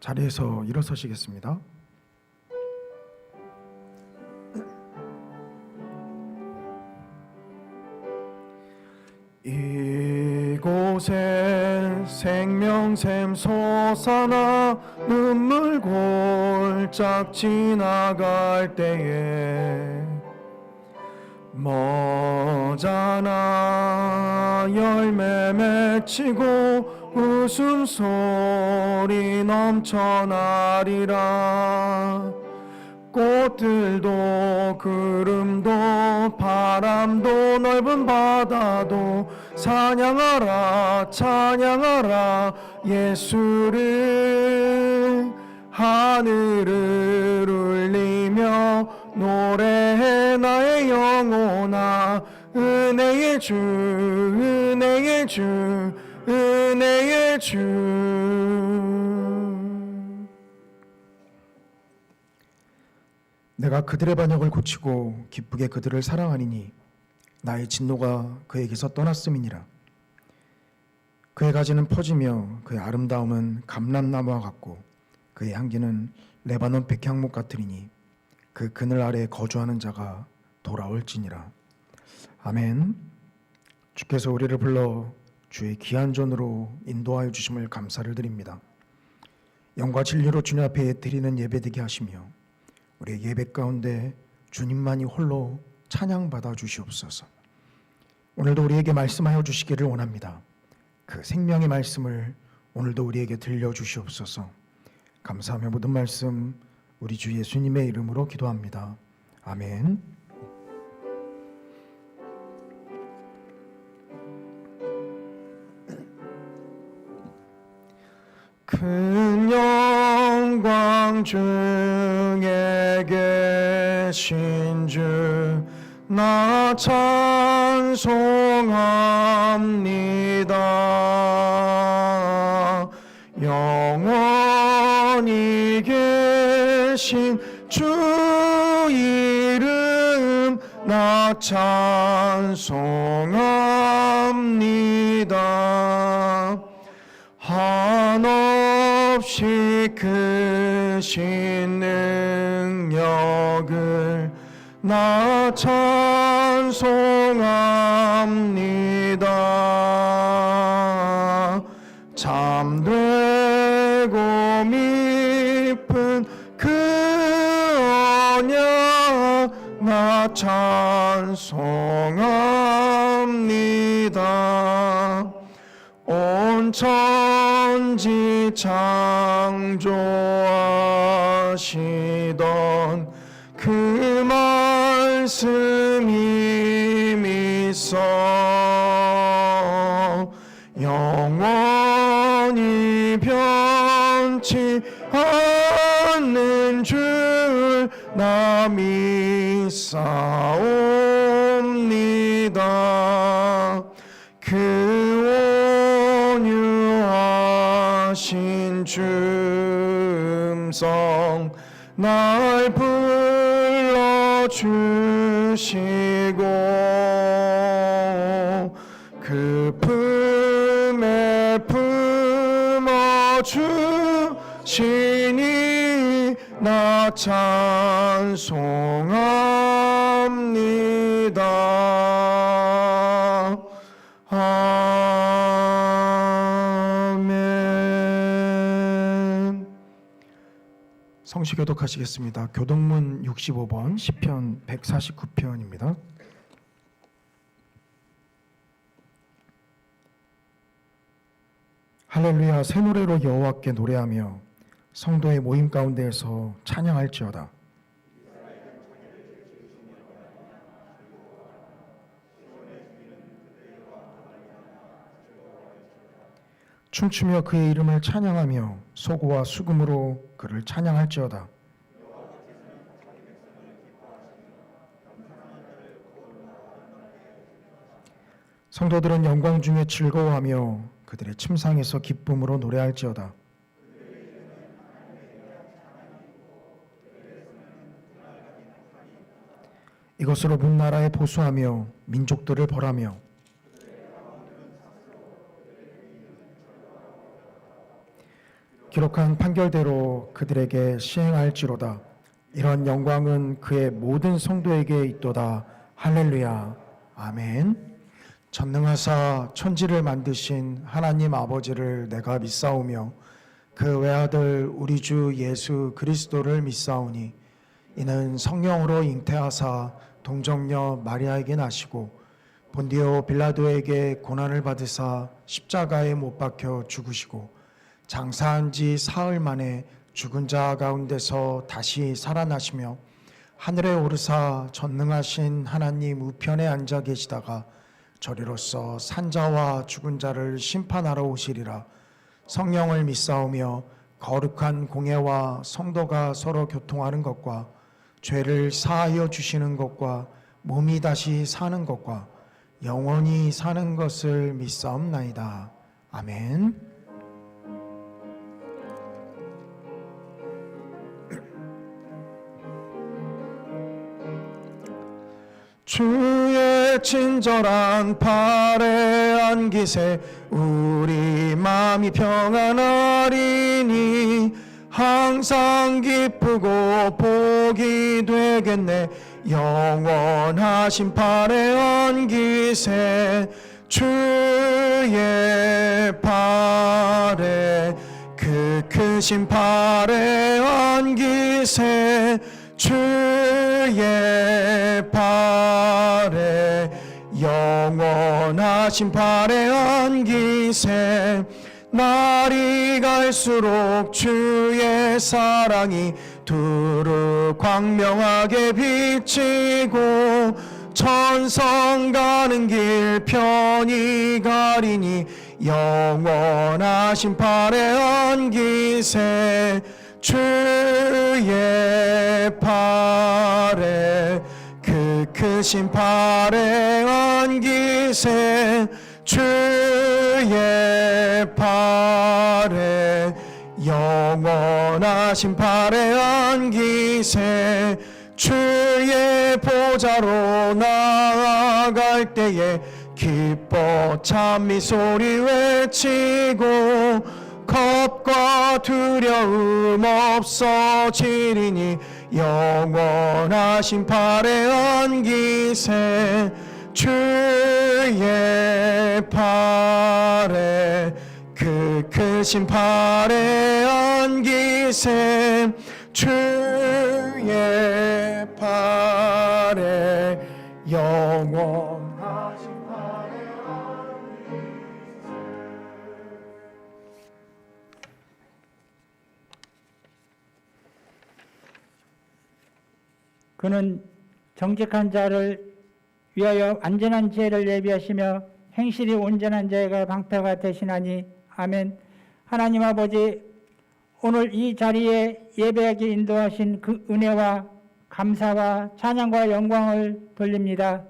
자리에서 일어서시겠습니다. 이곳에 생명샘 솟아나 눈물 골짝 지나갈 때에 머자나 열매 맺히고 웃음소리 넘쳐나리라. 꽃들도 구름도 바람도 넓은 바다도 찬양하라 찬양하라 예수를. 하늘을 울리며 노래해 나의 영혼아. 은혜의 주 은혜의 주 은혜의 주. 내가 그들의 반역을 고치고 기쁘게 그들을 사랑하리니 나의 진노가 그에게서 떠났음이니라. 그의 가지는 퍼지며 그의 아름다움은 감람나무와 같고 그의 향기는 레바논 백향목 같으리니 그 그늘 아래에 거주하는 자가 돌아올지니라. 아멘. 주께서 우리를 불러 주의 귀한 전으로 인도하여 주심을 감사를 드립니다. 영과 진리로 주님 앞에 드리는 예배되게 하시며 우리의 예배 가운데 주님만이 홀로 찬양받아 주시옵소서. 오늘도 우리에게 말씀하여 주시기를 원합니다. 그 생명의 말씀을 오늘도 우리에게 들려주시옵소서. 감사하며 모든 말씀 우리 주 예수님의 이름으로 기도합니다. 아멘. 큰 영광 중에 계신 주 나 찬송합니다. 영원히 계신 주 이름 나 찬송합니다. 한없이 크신 능력을 나 찬송합니다. 잠들고 깊은 그 언약 나 찬송합니다. 온 천지 창조하시던 그 말씀이 믿어 영원히 변치 않는 줄 나 믿사옵니다. 그 온유하신 주 음성 날 불러주시고 그 품에 품어주시니 나 찬송합니다. 아멘. 성시 교독하시겠습니다. 교독문 65번 시편 149편입니다. 할렐루야. 새 노래로 여호와께 노래하며 성도의 모임 가운데에서 찬양할지어다. 춤추며 그의 이름을 찬양하며 소고와 수금으로 그를 찬양할지어다. 성도들은 영광 중에 즐거워하며 그들의 침상에서 기쁨으로 노래할지어다. 이것으로 문나라에 보수하며 민족들을 벌하며 기록한 판결대로 그들에게 시행할지로다. 이런 영광은 그의 모든 성도에게 있도다. 할렐루야. 아멘. 전능하사 천지를 만드신 하나님 아버지를 내가 믿사오며 그 외아들 우리 주 예수 그리스도를 믿사오니 이는 성령으로 잉태하사 동정녀 마리아에게 나시고 본디오 빌라도에게 고난을 받으사 십자가에 못 박혀 죽으시고 장사한 지 사흘 만에 죽은 자 가운데서 다시 살아나시며 하늘에 오르사 전능하신 하나님 우편에 앉아 계시다가 저리로서 산자와 죽은 자를 심판하러 오시리라. 성령을 믿사오며 거룩한 공예와 성도가 서로 교통하는 것과 죄를 사하여 주시는 것과 몸이 다시 사는 것과 영원히 사는 것을 믿사옵나이다. 아멘. 주의 친절한 팔에 안기세 우리 마음이 평안하리니 항상 기쁘고 복이 되겠네. 영원하신 팔에 안기세 주의 팔에 그 크신 팔에 안기세 주의 팔에 영원하신 팔에 안기세. 날이 갈수록 주의 사랑이 두루 광명하게 비치고 천성 가는 길 편히 가리니 영원하신 팔에 안기세 주의 팔에 그 크신 팔에 안기세 주의 팔에 영원하신 팔에 안기세. 주의 보좌로 나아갈 때에 기뻐 찬미 소리 외치고 겁과 두려움 없어지리니 영원하신 팔에 안기세 주의 팔에 그 크신 팔에 안기세 주의 팔에 영원하신 팔에 안기세. 그는 정직한 자를 위하여 안전한 지혜를 예비하시며 행실이 온전한 자에게 방패가 되시나니. 아멘. 하나님 아버지, 오늘 이 자리에 예배하게 인도하신 그 은혜와 감사와 찬양과 영광을 돌립니다.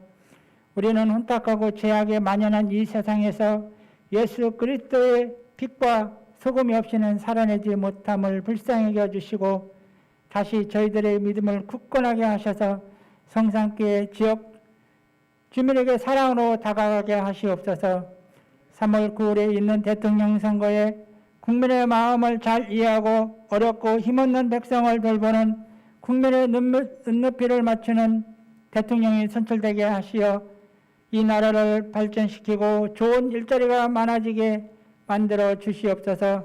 우리는 혼탁하고 죄악에 만연한 이 세상에서 예수 그리스도의 빛과 소금이 없이는 살아내지 못함을 불쌍히 여주시고 다시 저희들의 믿음을 굳건하게 하셔서 성산교회 지역 주민에게 사랑으로 다가가게 하시옵소서. 3월 9일에 있는 대통령 선거에 국민의 마음을 잘 이해하고 어렵고 힘없는 백성을 돌보는 국민의 눈높이를 맞추는 대통령이 선출되게 하시어 이 나라를 발전시키고 좋은 일자리가 많아지게 만들어 주시옵소서.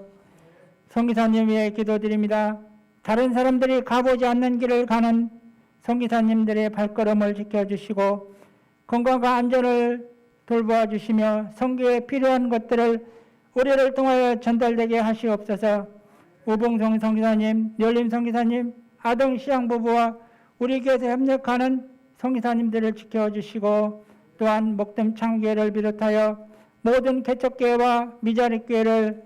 성기사님 위해 기도드립니다. 다른 사람들이 가보지 않는 길을 가는 성기사님들의 발걸음을 지켜주시고 건강과 안전을 돌보아 주시며 선교에 필요한 것들을 우리를 통하여 전달되게 하시옵소서. 우봉성 성기사님, 열림 성기사님, 아동 시장 부부와 우리 교회에서 협력하는 성기사님들을 지켜주시고 또한 목동 창교회를 비롯하여 모든 개척교회와 미자립교회를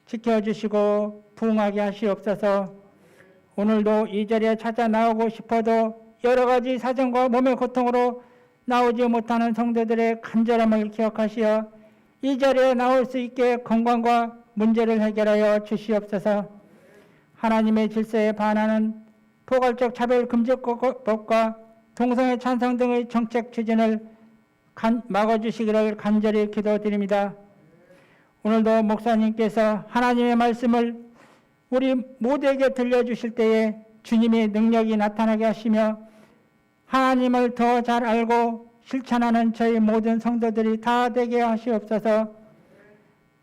지켜주시고 부흥하게 하시옵소서. 오늘도 이 자리에 찾아 나오고 싶어도 여러 가지 사정과 몸의 고통으로 나오지 못하는 성도들의 간절함을 기억하시어 이 자리에 나올 수 있게 건강과 문제를 해결하여 주시옵소서. 하나님의 질서에 반하는 포괄적 차별금지법과 동성애 찬성 등의 정책 추진을 막아주시기를 간절히 기도드립니다. 오늘도 목사님께서 하나님의 말씀을 우리 모두에게 들려주실 때에 주님의 능력이 나타나게 하시며 하나님을 더 잘 알고 실천하는 저희 모든 성도들이 다 되게 하시옵소서.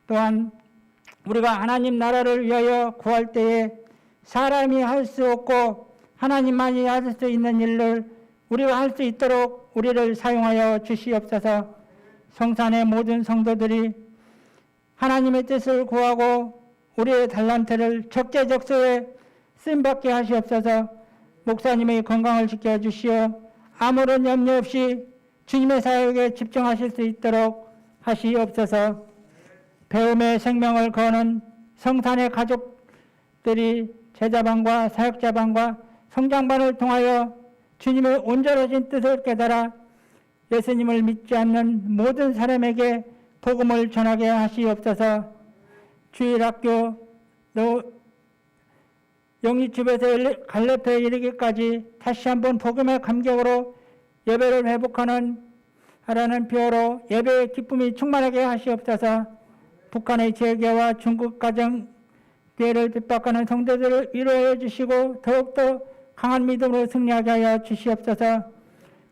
또한 우리가 하나님 나라를 위하여 구할 때에 사람이 할 수 없고 하나님만이 할 수 있는 일을 우리가 할 수 있도록 우리를 사용하여 주시옵소서. 성산의 모든 성도들이 하나님의 뜻을 구하고 우리의 달란트를 적재적소에 쓰임받게 하시옵소서. 목사님의 건강을 지켜주시어 아무런 염려 없이 주님의 사역에 집중하실 수 있도록 하시옵소서. 배움의 생명을 거는 성산의 가족들이 제자반과 사역자반과 성장반을 통하여 주님의 온전하신 뜻을 깨달아 예수님을 믿지 않는 모든 사람에게 복음을 전하게 하시옵소서. 주일학교 또 영리집에서 갈렙에 이르기까지 다시 한번 복음의 감격으로 예배를 회복하는 하라는 표로 예배의 기쁨이 충만하게 하시옵소서. 북한의 재계와 중국 가정 교회를 핍박하는 성도들을 위로해 주시고 더욱더 강한 믿음으로 승리하게 하여 주시옵소서.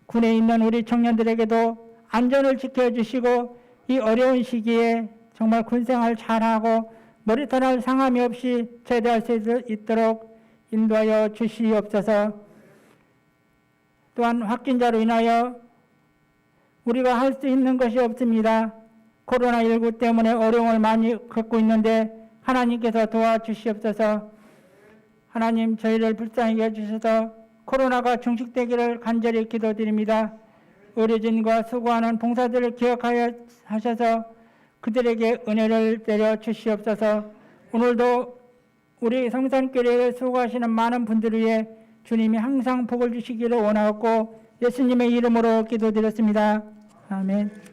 군에 있는 우리 청년들에게도 안전을 지켜주시고 이 어려운 시기에 정말 군생활 잘하고 머리털 상함이 없이 제대할 수 있도록 인도하여 주시옵소서. 또한 확진자로 인하여 우리가 할 수 있는 것이 없습니다. 코로나19 때문에 어려움을 많이 겪고 있는데 하나님께서 도와주시옵소서. 하나님 저희를 불쌍히 여주셔서 코로나가 종식되기를 간절히 기도드립니다. 의료진과 수고하는 봉사들을 기억하여 하셔서 그들에게 은혜를 내려 주시옵소서. 오늘도 우리 성산교회에 수고하시는 많은 분들을 위해 주님이 항상 복을 주시기를 원하옵고 예수님의 이름으로 기도드렸습니다. 아멘.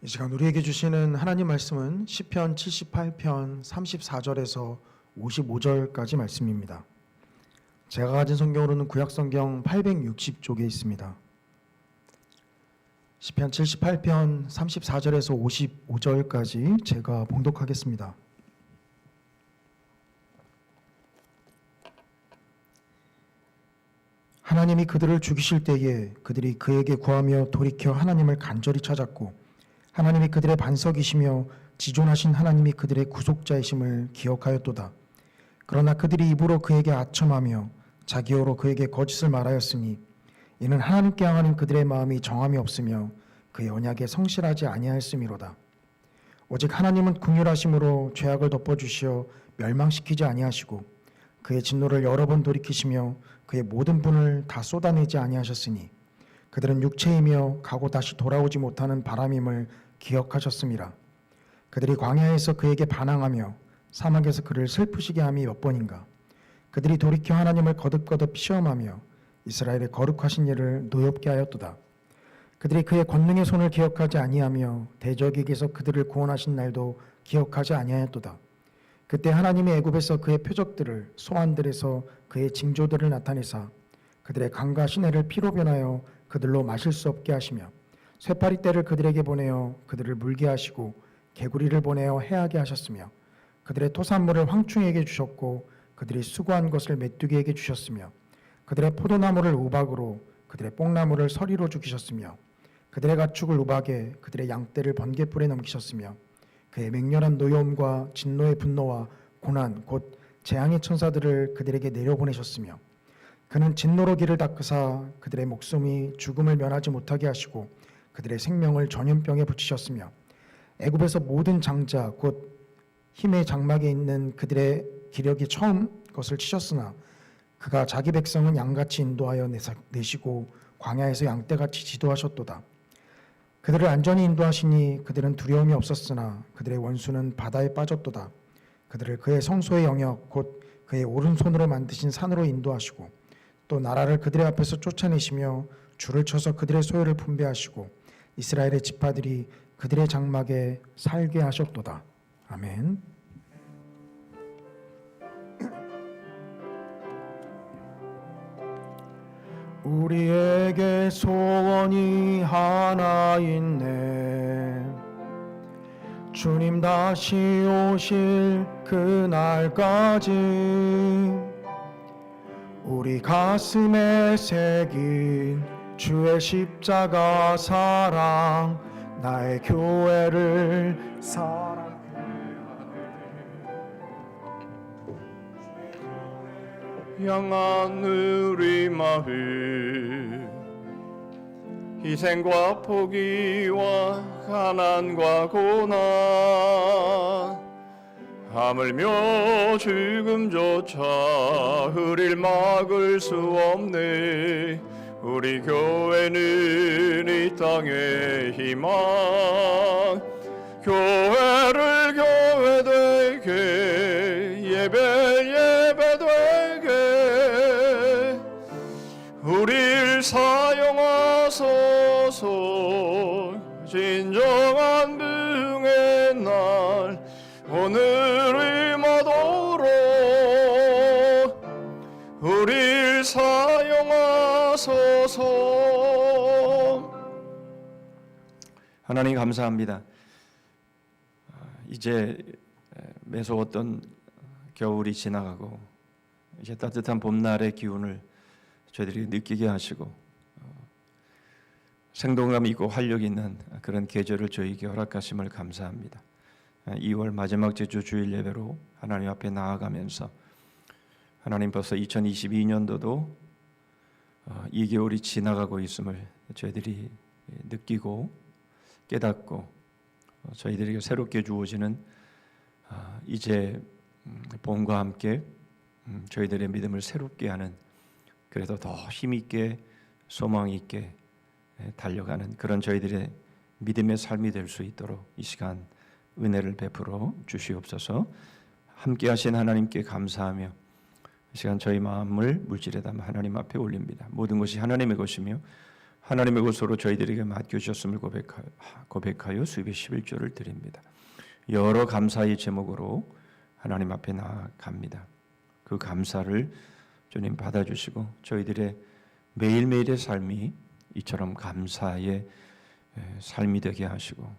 이 시간 우리에게 주시는 하나님 말씀은 시편 78편 34절에서 55절까지 말씀입니다. 제가 가진 성경으로는 구약성경 860쪽에 있습니다. 시편 78편 34절에서 55절까지 제가 봉독하겠습니다. 하나님이 그들을 죽이실 때에 그들이 그에게 구하며 돌이켜 하나님을 간절히 찾았고 하나님이 그들의 반석이시며 지존하신 하나님이 그들의 구속자이심을 기억하였도다. 그러나 그들이 입으로 그에게 아첨하며 자기어로 그에게 거짓을 말하였으니 이는 하나님께 향하는 그들의 마음이 정함이 없으며 그의 언약에 성실하지 아니하였음이로다. 오직 하나님은 긍휼하심으로 죄악을 덮어주시어 멸망시키지 아니하시고 그의 진노를 여러 번 돌이키시며 그의 모든 분을 다 쏟아내지 아니하셨으니 그들은 육체이며 가고 다시 돌아오지 못하는 바람임을 기억하셨습니다. 그들이 광야에서 그에게 반항하며 사막에서 그를 슬프시게 함이 몇 번인가. 그들이 돌이켜 하나님을 거듭거듭 시험하며 이스라엘의 거룩하신 일을 노엽게 하였도다. 그들이 그의 권능의 손을 기억하지 아니하며 대적에게서 그들을 구원하신 날도 기억하지 아니하였도다. 그때 하나님이 애굽에서 그의 표적들을 소환들에서 그의 징조들을 나타내사 그들의 강과 시내를 피로 변하여 그들로 마실 수 없게 하시며 쇠파리 떼를 그들에게 보내어 그들을 물게 하시고 개구리를 보내어 해하게 하셨으며 그들의 토산물을 황충에게 주셨고 그들이 수고한 것을 메뚜기에게 주셨으며 그들의 포도나무를 우박으로 그들의 뽕나무를 서리로 죽이셨으며 그들의 가축을 우박에 그들의 양떼를 번갯불에 넘기셨으며 그의 맹렬한 노여움과 진노의 분노와 고난 곧 재앙의 천사들을 그들에게 내려보내셨으며 그는 진노로 길을 닦으사 그들의 목숨이 죽음을 면하지 못하게 하시고 그들의 생명을 전염병에 붙이셨으며 애굽에서 모든 장자 곧 힘의 장막에 있는 그들의 기력이 처음 것을 치셨으나 그가 자기 백성은 양같이 인도하여 내시고 광야에서 양떼같이 지도하셨도다. 그들을 안전히 인도하시니 그들은 두려움이 없었으나 그들의 원수는 바다에 빠졌도다. 그들을 그의 성소의 영역 곧 그의 오른손으로 만드신 산으로 인도하시고 또 나라를 그들의 앞에서 쫓아내시며 줄을 쳐서 그들의 소유를 분배하시고 이스라엘의 지파들이 그들의 장막에 살게 하셨도다. 아멘. 우리에게 소원이 하나 있네. 주님 다시 오실 그날까지 우리 가슴에 새긴 주의 십자가 사랑, 나의 교회를 사랑해. 향한 우리 마음, 희생과 포기와 가난과 고난, 하물며 죽음조차 우릴 막을 수 없네. 우리 교회는 이 땅의 희망, 교회를 교회되게, 예배되게 우릴 사용하소서. 진정한 부흥의 날 오늘을 마도록 우릴 사용하소서. 하나님 감사합니다. 이제 매서웠던 겨울이 지나가고 이제 따뜻한 봄날의 기운을 저희들이 느끼게 하시고 생동감 있고 활력 있는 그런 계절을 저희에게 허락하심을 감사합니다. 2월 마지막 제주 주일 예배로 하나님 앞에 나아가면서 하나님 벌써 2022년도도 이 겨울이 지나가고 있음을 저희들이 느끼고 깨닫고 저희들에게 새롭게 주어지는 이제 봄과 함께 저희들의 믿음을 새롭게 하는, 그래도 더 힘있게 소망 있게 달려가는 그런 저희들의 믿음의 삶이 될 수 있도록 이 시간 은혜를 베풀어 주시옵소서. 함께 하신 하나님께 감사하며 이 시간 저희 마음을 물질에 담아 하나님 앞에 올립니다. 모든 것이 하나님의 것이며 하나님의 것으로 저희들에게 맡겨주셨음을 고백하여 수입의 11조를 드립니다. 여러 감사의 제목으로 하나님 앞에 나아갑니다. 그 감사를 주님 받아주시고 저희들의 매일매일의 삶이 이처럼 감사의 삶이 되게 하시고,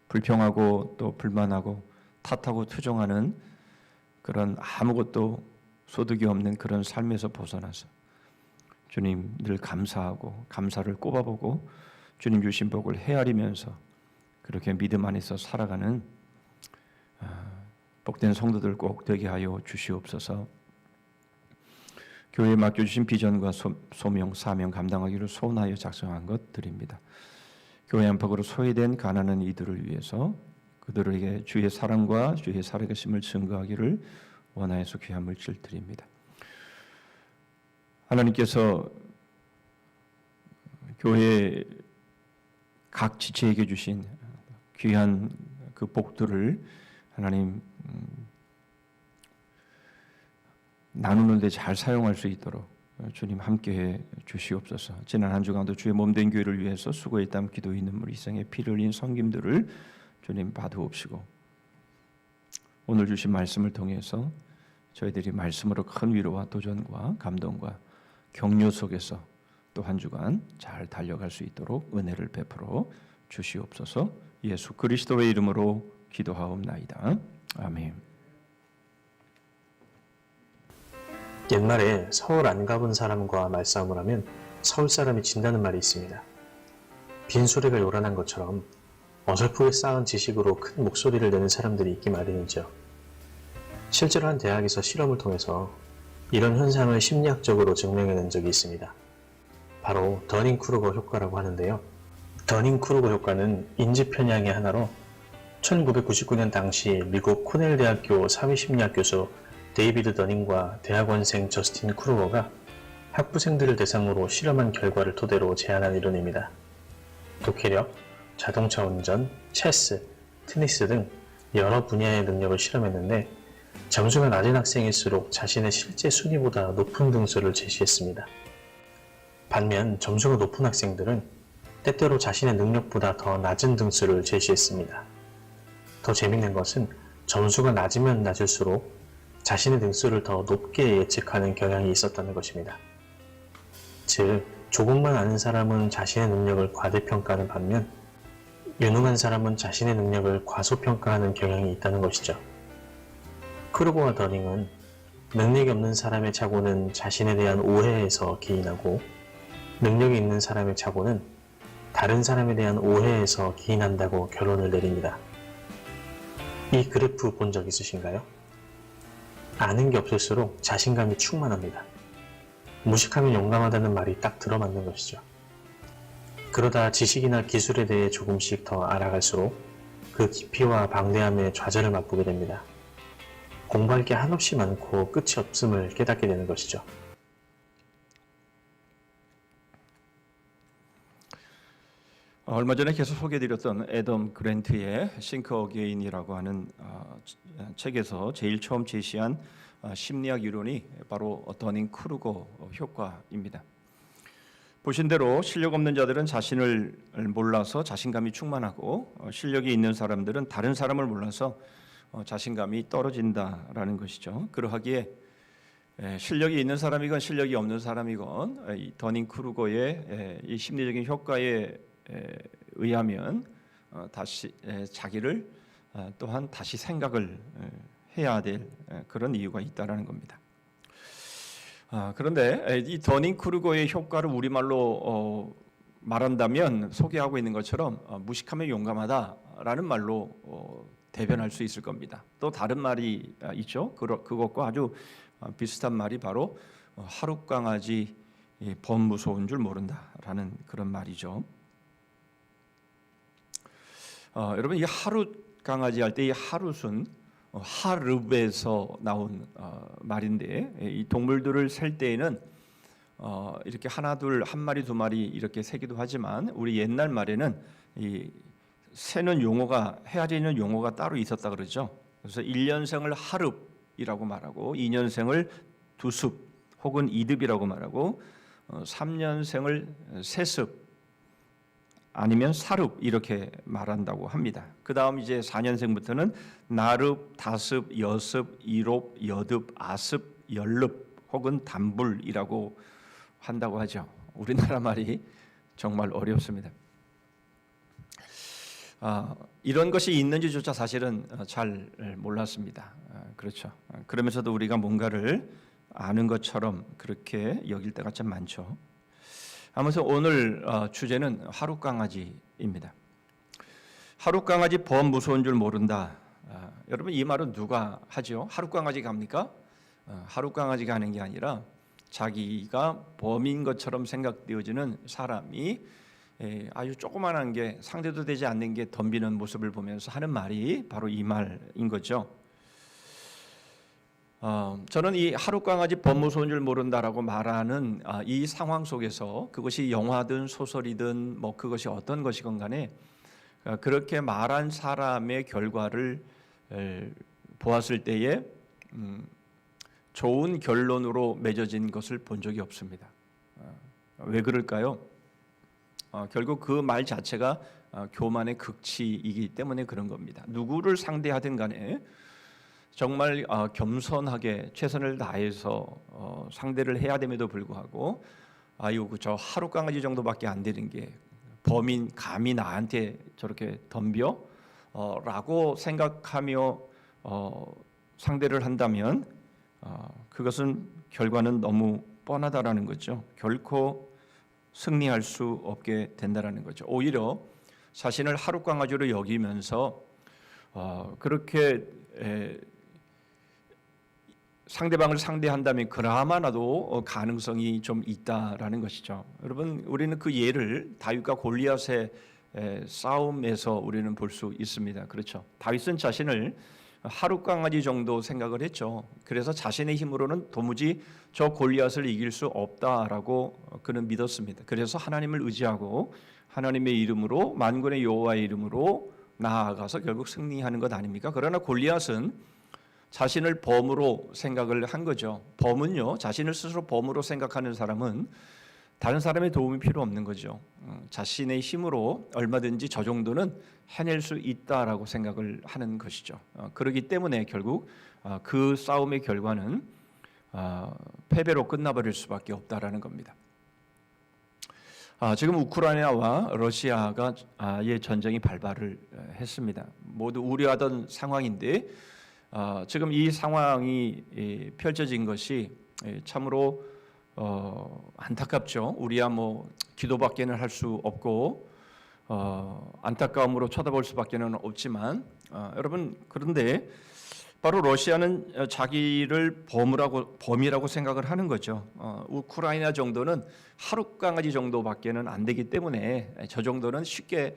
불평하고 또 불만하고 탓하고 투정하는 그런 아무것도 소득이 없는 그런 삶에서 벗어나서 주님 늘 감사하고 감사를 꼽아보고 주님 주신 복을 헤아리면서 그렇게 믿음 안에서 살아가는 복된 성도들 꼭 되게 하여 주시옵소서. 교회에 맡겨주신 비전과 소명, 사명 감당하기를 소원하여 작성한 것 드립니다. 교회 안팎으로 소외된 가난한 이들을 위해서 그들에게 주의 사랑과 주의 살아계심을 증거하기를 원하여서 귀한 물질 드립니다. 하나님께서 교회 각 지체에게 주신 귀한 그 복들을 하나님 나누는 데 잘 사용할 수 있도록 주님 함께해 주시옵소서. 지난 한 주간도 주의 몸된 교회를 위해서 수고에 땀 기도의 눈물 희생의 피를 흘린 성김들을 주님 받으옵시고, 오늘 주신 말씀을 통해서 저희들이 말씀으로 큰 위로와 도전과 감동과 격려 속에서 또 한 주간 잘 달려갈 수 있도록 은혜를 베풀어 주시옵소서. 예수 그리스도의 이름으로 기도하옵나이다. 아멘. 옛말에 서울 안 가본 사람과 말싸움을 하면 서울 사람이 진다는 말이 있습니다. 빈수레가 요란한 것처럼 어설프게 쌓은 지식으로 큰 목소리를 내는 사람들이 있기 마련이죠. 실제로 한 대학에서 실험을 통해서 이런 현상을 심리학적으로 증명해낸 적이 있습니다. 바로 더닝크루거 효과라고 하는데요. 더닝크루거 효과는 인지 편향의 하나로 1999년 당시 미국 코넬 대학교 사회심리학 교수 데이비드 더닝과 대학원생 저스틴 크루거가 학부생들을 대상으로 실험한 결과를 토대로 제안한 이론입니다. 독해력, 자동차 운전, 체스, 테니스 등 여러 분야의 능력을 실험했는데 점수가 낮은 학생일수록 자신의 실제 순위보다 높은 등수를 제시했습니다. 반면 점수가 높은 학생들은 때때로 자신의 능력보다 더 낮은 등수를 제시했습니다. 더 재밌는 것은 점수가 낮으면 낮을수록 자신의 등수를 더 높게 예측하는 경향이 있었다는 것입니다. 즉, 조금만 아는 사람은 자신의 능력을 과대평가하는 반면 유능한 사람은 자신의 능력을 과소평가하는 경향이 있다는 것이죠. 크루거와 더닝은 능력이 없는 사람의 착오는 자신에 대한 오해에서 기인하고 능력이 있는 사람의 착오는 다른 사람에 대한 오해에서 기인한다고 결론을 내립니다. 이 그래프 본 적 있으신가요? 아는 게 없을수록 자신감이 충만합니다. 무식하면 용감하다는 말이 딱 들어맞는 것이죠. 그러다 지식이나 기술에 대해 조금씩 더 알아갈수록 그 깊이와 방대함에 좌절을 맛보게 됩니다. 공부할 게 한없이 많고 끝이 없음을 깨닫게 되는 것이죠. 얼마 전에 계속 소개해드렸던 애덤 그랜트의 Think Again이라고 하는 책에서 제일 처음 제시한 심리학 이론이 바로 더닝 크루거 효과입니다. 보신 대로 실력 없는 자들은 자신을 몰라서 자신감이 충만하고 실력이 있는 사람들은 다른 사람을 몰라서 자신감이 떨어진다라는 것이죠. 그러하기에 실력이 있는 사람이건 실력이 없는 사람이건 이 더닝 크루거의 이 심리적인 효과에 의하면 다시 자기를 또한 다시 생각을 해야 될 그런 이유가 있다라는 겁니다. 그런데 이 더닝 크루거의 효과를 우리말로 말한다면 소개하고 있는 것처럼 무식하면 용감하다라는 말로 대변할 수 있을 겁니다. 또 다른 말이 있죠. 그것과 아주 비슷한 말이 바로 하룻강아지 범 무서운 줄 모른다라는 그런 말이죠. 여러분 이 하룻강아지 할 때 이 하룻은 하릅에서 나온 말인데 이 동물들을 셀 때에는 이렇게 하나 둘 한 마리 두 마리 이렇게 세기도 하지만 우리 옛날 말에는 이 세는 용어가 헤아리는 용어가 따로 있었다 그러죠. 그래서 1년생을 하릅이라고 말하고 2년생을 두습 혹은 이듭이라고 말하고 3년생을 세습 아니면 사릅 이렇게 말한다고 합니다. 그 다음 이제 4년생부터는 나릅, 다습, 여습, 이롭, 여듭, 아습, 열릅 혹은 단불이라고 한다고 하죠. 우리나라 말이 정말 어렵습니다. 이런 것이 있는지조차 사실은 잘 몰랐습니다. 그렇죠. 그러면서도 우리가 뭔가를 아는 것처럼 그렇게 여길 때가 참 많죠. 아무튼 오늘 주제는 하룻강아지입니다. 하룻강아지 범 무서운 줄 모른다. 여러분 이 말은 누가 하죠? 하룻강아지가 합니까? 하룻강아지가 하는 게 아니라 자기가 범인 것처럼 생각되어지는 사람이 아주 조그만한 게 상대도 되지 않는 게 덤비는 모습을 보면서 하는 말이 바로 이 말인 거죠. 저는 이 하룻강아지 범 무서운 줄 모른다라고 말하는 이 상황 속에서 그것이 영화든 소설이든 뭐 그것이 어떤 것이건 간에 그렇게 말한 사람의 결과를 보았을 때에 좋은 결론으로 맺어진 것을 본 적이 없습니다. 왜 그럴까요? 결국 그 말 자체가 교만의 극치이기 때문에 그런 겁니다. 누구를 상대하든 간에 정말 겸손하게 최선을 다해서 상대를 해야 됨에도 불구하고 아유 저 하룻강아지 정도밖에 안 되는 게 범인 감히 나한테 저렇게 덤벼? 라고 생각하며 상대를 한다면 그것은 결과는 너무 뻔하다라는 거죠. 결코 승리할 수 없게 된다라는 거죠. 오히려 자신을 하룻강아지로 여기면서 그렇게 상대방을 상대한다면 그나마라도 가능성이 좀 있다라는 것이죠. 여러분 우리는 그 예를 다윗과 골리앗의 싸움에서 우리는 볼 수 있습니다. 그렇죠. 다윗은 자신을 하룻강아지 정도 생각을 했죠. 그래서 자신의 힘으로는 도무지 저 골리앗을 이길 수 없다라고 그는 믿었습니다. 그래서 하나님을 의지하고 하나님의 이름으로 만군의 여호와의 이름으로 나아가서 결국 승리하는 것 아닙니까? 그러나 골리앗은 자신을 범으로 생각을 한 거죠. 범은요, 자신을 스스로 범으로 생각하는 사람은 다른 사람의 도움이 필요 없는 거죠. 자신의 힘으로 얼마든지 저 정도는 해낼 수 있다라고 생각을 하는 것이죠. 그렇기 때문에 결국 그 싸움의 결과는 패배로 끝나버릴 수밖에 없다라는 겁니다. 지금 우크라이나와 러시아의 전쟁이 발발을 했습니다. 모두 우려하던 상황인데 지금 이 상황이 펼쳐진 것이 참으로 안타깝죠. 우리야 뭐 기도밖에는 할 수 없고 안타까움으로 쳐다볼 수밖에는 없지만 여러분, 그런데 바로 러시아는 자기를 범이라고 생각을 하는 거죠. 우크라이나 정도는 하룻강아지 정도밖에는 안 되기 때문에 저 정도는 쉽게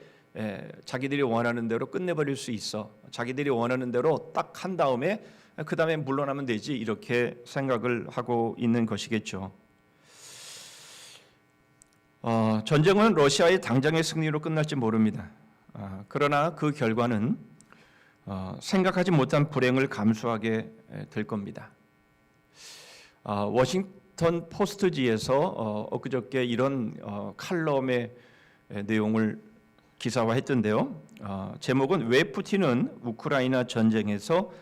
자기들이 원하는 대로 끝내버릴 수 있어. 자기들이 원하는 대로 딱 한 다음에 그 다음에 물러나면 되지, 이렇게 생각을 하고 있는 것이겠죠. 전쟁은 러시아의 당장의 승리로 끝날지 모릅니다. 그러나 그 결과는 생각하지 못한 불행을 감수하게 될 겁니다. 워싱턴 포스트지에서 엊그저께 이런 칼럼의 내용을 기사화했던데요. 제목은 왜 푸틴은 우크라이나 전쟁에서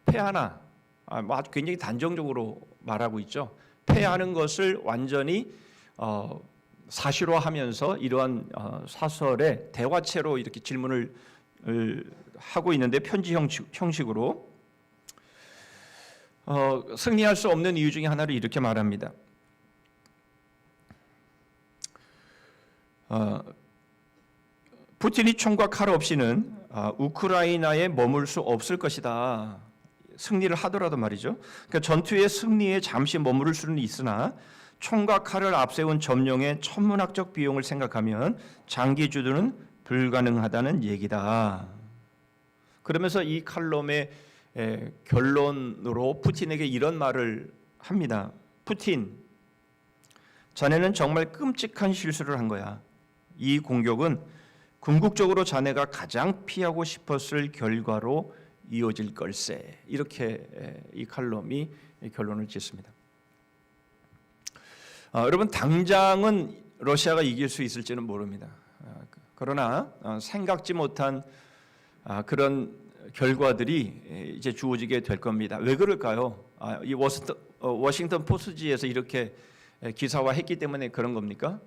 패하나? 아주 굉장히 단정적으로 말하고 있죠. 패하는 것을 완전히 사실화하면서 이러한 사설의 대화체로 이렇게 질문을 하고 있는데, 편지 형식으로 승리할 수 없는 이유 중에 하나를 이렇게 말합니다. 푸틴이 총과 칼 없이는 우크라이나에 머물 수 없을 것이다. 승리를 하더라도 말이죠. 그러니까 전투의 승리에 잠시 머무를 수는 있으나 총과 칼을 앞세운 점령의 천문학적 비용을 생각하면 장기 주도는 불가능하다는 얘기다. 그러면서 이 칼럼의 결론으로 푸틴에게 이런 말을 합니다. 푸틴, 자네는 정말 끔찍한 실수를 한 거야. 이 공격은 궁극적으로 자네가 가장 피하고 싶었을 결과로 이어질 걸세. 이렇게 이 칼럼이 결론을 짓습니다. 여러분, 당장은 러시아가 이길 수 있을지는 모릅니다. 그러나 생각지 못한 그런 결과들이 이제 주어지게 될 겁니다. 왜 그럴까요? 이 워싱턴 포스트지에서 이렇게 기사화했기 때문에 그런 겁니까?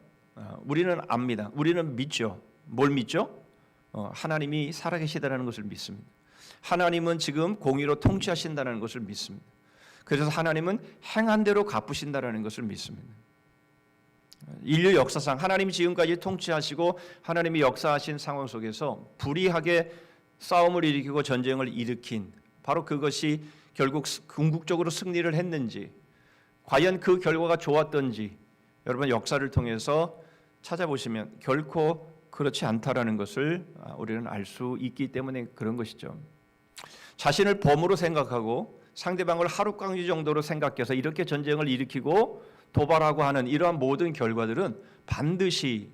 우리는 압니다. 우리는 믿죠. 뭘 믿죠? 하나님이 살아계시다는 것을 믿습니다. 하나님은 지금 공의로 통치하신다는 것을 믿습니다. 그래서 하나님은 행한 대로 갚으신다는 것을 믿습니다. 인류 역사상 하나님이 지금까지 통치하시고 하나님이 역사하신 상황 속에서 불의하게 싸움을 일으키고 전쟁을 일으킨 바로 그것이 결국 궁극적으로 승리를 했는지, 과연 그 결과가 좋았던지 여러분 역사를 통해서 찾아보시면 결코 그렇지 않다라는 것을 우리는 알 수 있기 때문에 그런 것이죠. 자신을 범으로 생각하고 상대방을 하룻강지 정도로 생각해서 이렇게 전쟁을 일으키고 도발하고 하는 이러한 모든 결과들은 반드시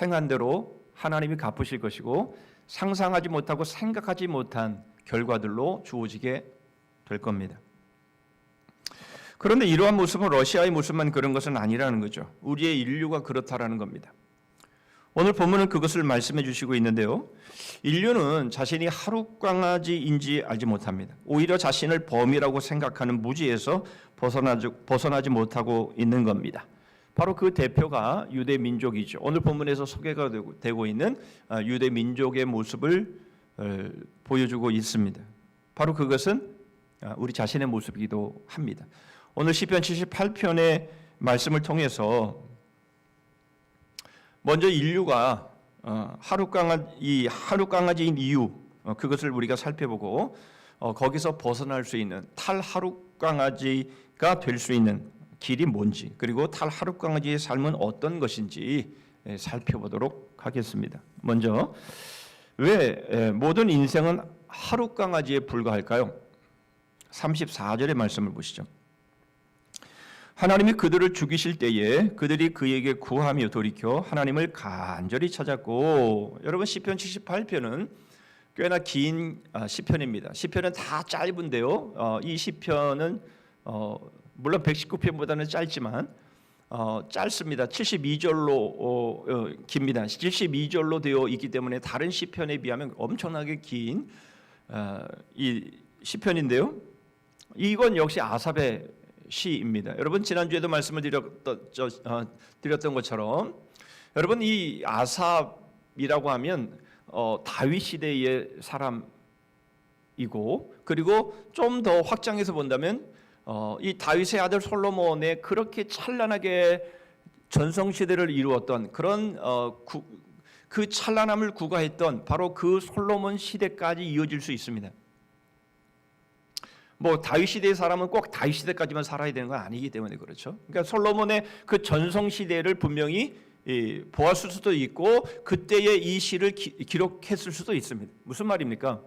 행한 대로 하나님이 갚으실 것이고 상상하지 못하고 생각하지 못한 결과들로 주어지게 될 겁니다. 그런데 이러한 모습은 러시아의 모습만 그런 것은 아니라는 거죠. 우리의 인류가 그렇다라는 겁니다. 오늘 본문은 그것을 말씀해 주시고 있는데요. 인류는 자신이 하룻강아지인지 알지 못합니다. 오히려 자신을 범이라고 생각하는 무지에서 벗어나지 못하고 있는 겁니다. 바로 그 대표가 유대 민족이죠. 오늘 본문에서 소개가 되고 있는 유대 민족의 모습을 보여주고 있습니다. 바로 그것은 우리 자신의 모습이기도 합니다. 오늘 시편 78편의 말씀을 통해서 먼저 인류가 하룻강아지인 이유, 그것을 우리가 살펴보고 거기서 벗어날 수 있는 탈하룻강아지가 될 수 있는 길이 뭔지, 그리고 탈하룻강아지의 삶은 어떤 것인지 살펴보도록 하겠습니다. 먼저 왜 모든 인생은 하룻강아지에 불과할까요? 34절의 말씀을 보시죠. 하나님이 그들을 죽이실 때에 그들이 그에게 구하며 돌이켜 하나님을 간절히 찾았고, 여러분 시편 78편은 꽤나 긴 시편입니다. 시편은 다 짧은데요. 이 시편은 물론 119편보다는 짧지만 짧습니다. 72절로 깁니다. 72절로 되어 있기 때문에 다른 시편에 비하면 엄청나게 긴 이 시편인데요. 이건 역시 아삽의 시입니다. 여러분 지난주에도 말씀을 드렸던 것처럼 여러분 이 아삽이라고 하면 다윗 시대의 사람이고 그리고 좀 더 확장해서 본다면 이 다윗의 아들 솔로몬의 그렇게 찬란하게 전성시대를 이루었던 그런 그 찬란함을 구가했던 바로 그 솔로몬 시대까지 이어질 수 있습니다. 뭐 다윗 시대의 사람은 꼭 다윗 시대까지만 살아야 되는 건 아니기 때문에 그렇죠. 그러니까 솔로몬의 그 전성 시대를 분명히 보았을 수도 있고 그때의 이 시를 기록했을 수도 있습니다. 무슨 말입니까?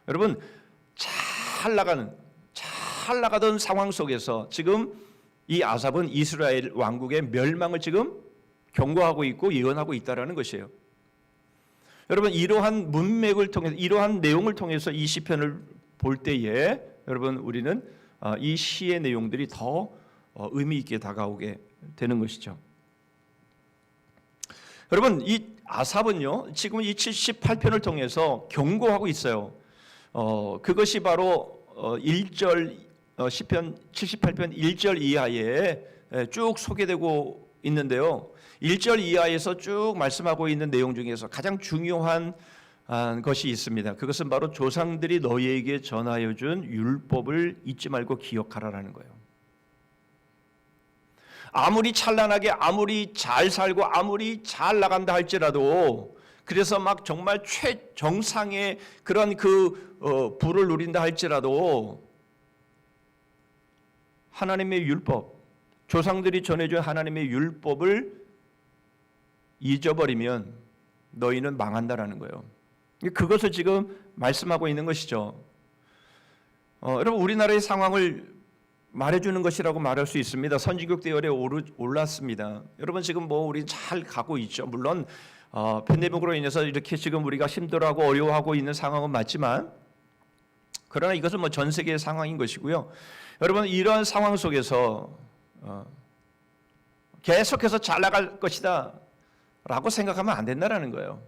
여러분 잘 나가던 상황 속에서 지금 이 아삽은 이스라엘 왕국의 멸망을 지금 경고하고 있고 예언하고 있다라는 것이에요. 여러분 이러한 문맥을 통해서 이러한 내용을 통해서 이 시편을 볼 때에 여러분 우리는 이 시의 내용들이 더 의미 있게 다가오게 되는 것이죠. 여러분 이 아삽은요 지금 이 78편을 통해서 경고하고 있어요. 그것이 바로 1절 시편 78편 1절 이하에 쭉 소개되고 있는데요. 1절 이하에서 쭉 말씀하고 있는 내용 중에서 가장 중요한 것이 있습니다. 그것은 바로 조상들이 너희에게 전하여 준 율법을 잊지 말고 기억하라라는 거예요. 아무리 찬란하게 아무리 잘 살고 아무리 잘 나간다 할지라도 그래서 막 정말 최정상의 그런 부를 누린다 할지라도 하나님의 율법, 조상들이 전해준 하나님의 율법을 잊어버리면 너희는 망한다라는 거예요. 그것을 지금 말씀하고 있는 것이죠. 여러분 우리나라의 상황을 말해주는 것이라고 말할 수 있습니다. 선진국 대열에 올랐습니다. 여러분 지금 뭐 우리 잘 가고 있죠. 물론 팬데믹으로 인해서 이렇게 지금 우리가 힘들어하고 어려워하고 있는 상황은 맞지만 그러나 이것은 뭐 전 세계의 상황인 것이고요. 여러분 이런 상황 속에서 계속해서 잘 나갈 것이다 라고 생각하면 안 된다는 거예요.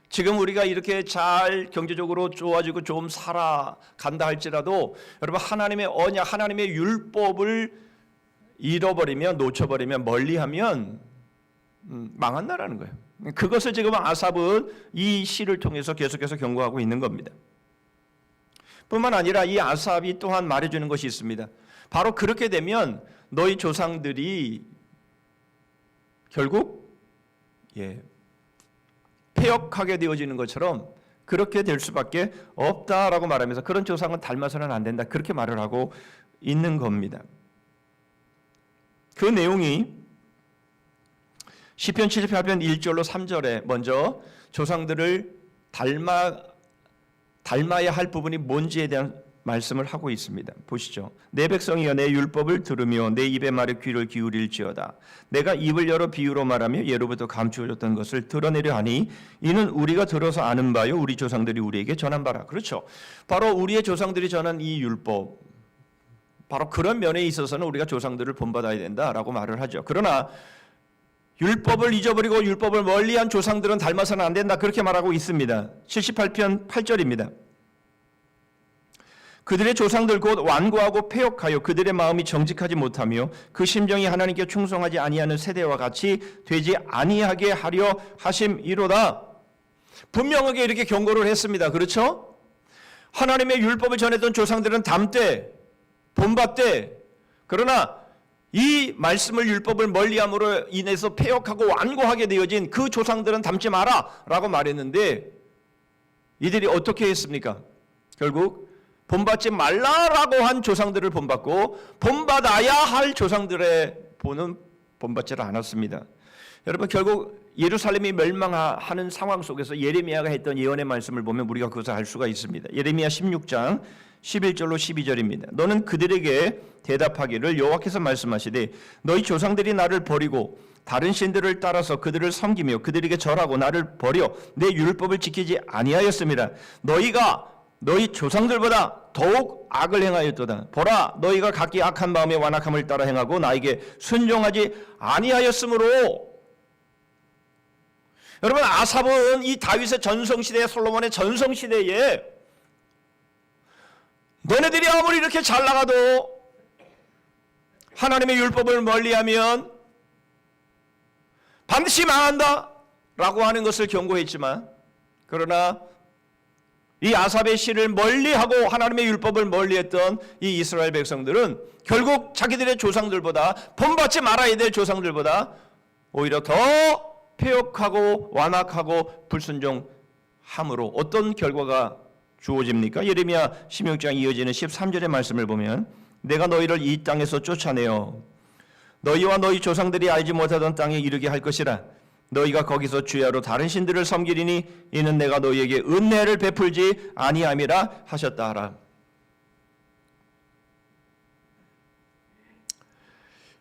지금 우리가 이렇게 잘 경제적으로 좋아지고 좀 살아간다 할지라도 여러분 하나님의 언약, 하나님의 율법을 잃어버리면 놓쳐버리면 멀리하면 망한다라는 거예요. 그것을 지금 아삽은 이 시를 통해서 계속해서 경고하고 있는 겁니다. 뿐만 아니라 이 아삽이 또한 말해주는 것이 있습니다. 바로 그렇게 되면 너희 조상들이 결국 폐역하게 되어지는 것처럼 그렇게 될 수밖에 없다라고 말하면서 그런 조상은 닮아서는 안 된다 그렇게 말을 하고 있는 겁니다. 그 내용이 시편 78편 1절로 3절에 먼저 조상들을 닮아야 할 부분이 뭔지에 대한 말씀을 하고 있습니다. 보시죠. 내 백성이여 내 율법을 들으며 내 입의 말에 귀를 기울일지어다. 내가 입을 열어 비유로 말하며 예로부터 감추어졌던 것을 드러내려 하니 이는 우리가 들어서 아는 바요 우리 조상들이 우리에게 전한 바라. 그렇죠. 바로 우리의 조상들이 전한 이 율법 바로 그런 면에 있어서는 우리가 조상들을 본받아야 된다라고 말을 하죠. 그러나 율법을 잊어버리고 율법을 멀리한 조상들은 닮아서는 안 된다 그렇게 말하고 있습니다. 78편 8절입니다. 그들의 조상들 곧 완고하고 패역하여 그들의 마음이 정직하지 못하며 그 심정이 하나님께 충성하지 아니하는 세대와 같이 되지 아니하게 하려 하심이로다. 분명하게 이렇게 경고를 했습니다. 그렇죠? 하나님의 율법을 전했던 조상들은 닮되 본받되 그러나 이 말씀을 율법을 멀리함으로 인해서 패역하고 완고하게 되어진 그 조상들은 닮지 마라 라고 말했는데 이들이 어떻게 했습니까? 결국 본받지 말라라고 한 조상들을 본받고 본받아야 할 조상들의 본은 본받지를 않았습니다. 여러분 결국 예루살렘이 멸망하는 상황 속에서 예레미야가 했던 예언의 말씀을 보면 우리가 그것을 알 수가 있습니다. 예레미야 16장 11절로 12절입니다. 너는 그들에게 대답하기를 여호와께서 말씀하시되 너희 조상들이 나를 버리고 다른 신들을 따라서 그들을 섬기며 그들에게 절하고 나를 버려 내 율법을 지키지 아니하였습니다. 너희가 너희 조상들보다 더욱 악을 행하였도다. 보라, 너희가 각기 악한 마음에 완악함을 따라 행하고 나에게 순종하지 아니하였으므로. 여러분, 아삽은 이 다윗의 전성시대에, 솔로몬의 전성시대에 너네들이 아무리 이렇게 잘 나가도 하나님의 율법을 멀리하면 반드시 망한다 라고 하는 것을 경고했지만, 그러나 이 아삽의 시를 멀리하고 하나님의 율법을 멀리했던 이 이스라엘 백성들은 결국 자기들의 조상들보다, 본받지 말아야 될 조상들보다 오히려 더 폐역하고 완악하고 불순종함으로 어떤 결과가 주어집니까? 예레미야 16장 이어지는 13절의 말씀을 보면 내가 너희를 이 땅에서 쫓아내어 너희와 너희 조상들이 알지 못하던 땅에 이르게 할 것이라. 너희가 거기서 주야로 다른 신들을 섬기리니 이는 내가 너희에게 은혜를 베풀지 아니함이라 하셨다 하라.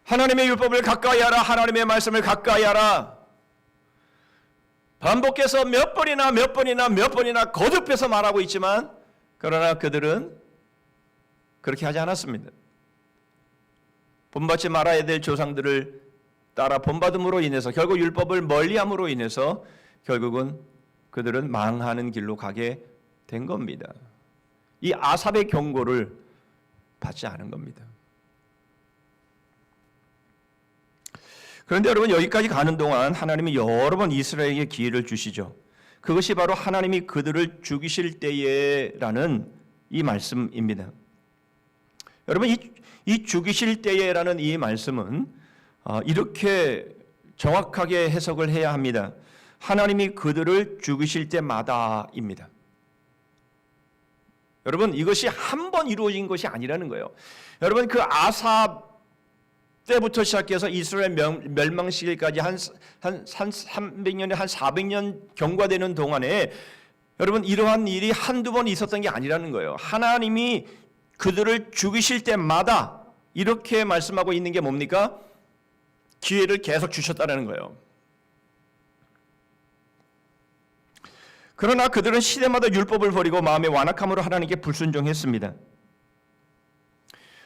하나님의 율법을 가까이 하라. 하나님의 말씀을 가까이 하라. 반복해서 몇 번이나 거듭해서 말하고 있지만, 그러나 그들은 그렇게 하지 않았습니다. 본받지 말아야 될 조상들을 따라 본받음으로 인해서, 결국 율법을 멀리함으로 인해서 결국은 그들은 망하는 길로 가게 된 겁니다. 이 아삽의 경고를 받지 않은 겁니다. 그런데 여러분, 여기까지 가는 동안 하나님이 여러 번 이스라엘에게 기회를 주시죠. 그것이 바로 하나님이 그들을 죽이실 때에라는 이 말씀입니다. 여러분, 이 죽이실 때에라는 이 말씀은 이렇게 정확하게 해석을 해야 합니다. 하나님이 그들을 죽이실 때마다입니다. 여러분, 이것이 한 번 이루어진 것이 아니라는 거예요. 여러분, 그 아삽 때부터 시작해서 이스라엘 멸망 시기까지 한 300년에 한 400년 경과되는 동안에 여러분, 이러한 일이 한두 번 있었던 게 아니라는 거예요. 하나님이 그들을 죽이실 때마다 이렇게 말씀하고 있는 게 뭡니까? 기회를 계속 주셨다는 거예요. 그러나 그들은 시대마다 율법을 버리고 마음의 완악함으로 하나님께 불순종했습니다.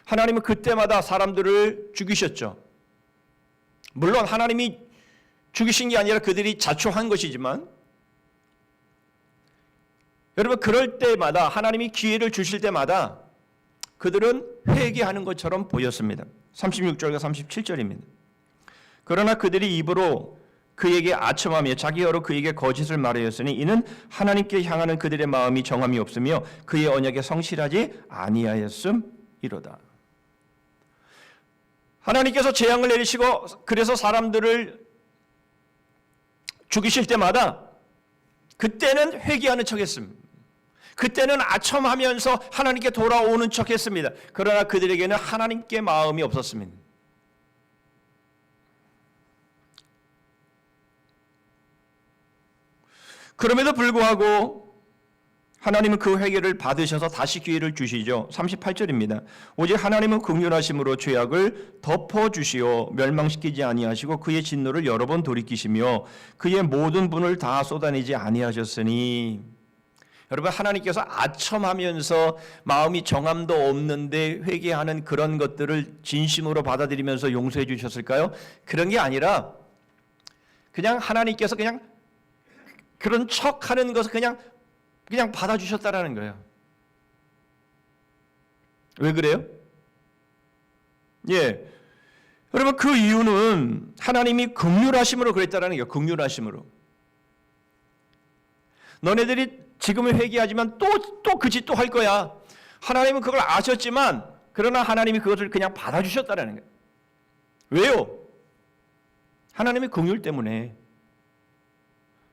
하나님은 그때마다 사람들을 죽이셨죠. 물론 하나님이 죽이신 게 아니라 그들이 자초한 것이지만, 여러분, 그럴 때마다 하나님이 기회를 주실 때마다 그들은 회개하는 것처럼 보였습니다. 36절과 37절입니다. 그러나 그들이 입으로 그에게 아첨하며 자기 혀로 그에게 거짓을 말하였으니 이는 하나님께 향하는 그들의 마음이 정함이 없으며 그의 언약에 성실하지 아니하였음이로다. 하나님께서 재앙을 내리시고 그래서 사람들을 죽이실 때마다 그때는 회개하는 척했습니다. 그때는 아첨하면서 하나님께 돌아오는 척했습니다. 그러나 그들에게는 하나님께 마음이 없었습니다. 그럼에도 불구하고 하나님은 그 회개를 받으셔서 다시 기회를 주시죠. 38절입니다. 오직 하나님은 긍휼하심으로 죄악을 덮어주시어 멸망시키지 아니하시고 그의 진노를 여러 번 돌이키시며 그의 모든 분을 다 쏟아내지 아니하셨으니. 여러분, 하나님께서 아첨하면서 마음이 정함도 없는데 회개하는 그런 것들을 진심으로 받아들이면서 용서해 주셨을까요? 그런 게 아니라 그냥 하나님께서 그냥 그런 척하는 것을 그냥 받아주셨다라는 거예요. 왜 그래요? 여러분, 그 이유는 하나님이 긍휼하심으로 그랬다라는 거예요. 긍휼하심으로. 너네들이 지금은 회개하지만 또 그 짓 또 할 거야. 하나님은 그걸 아셨지만, 그러나 하나님이 그것을 그냥 받아주셨다라는 거예요. 왜요? 하나님의 긍휼 때문에.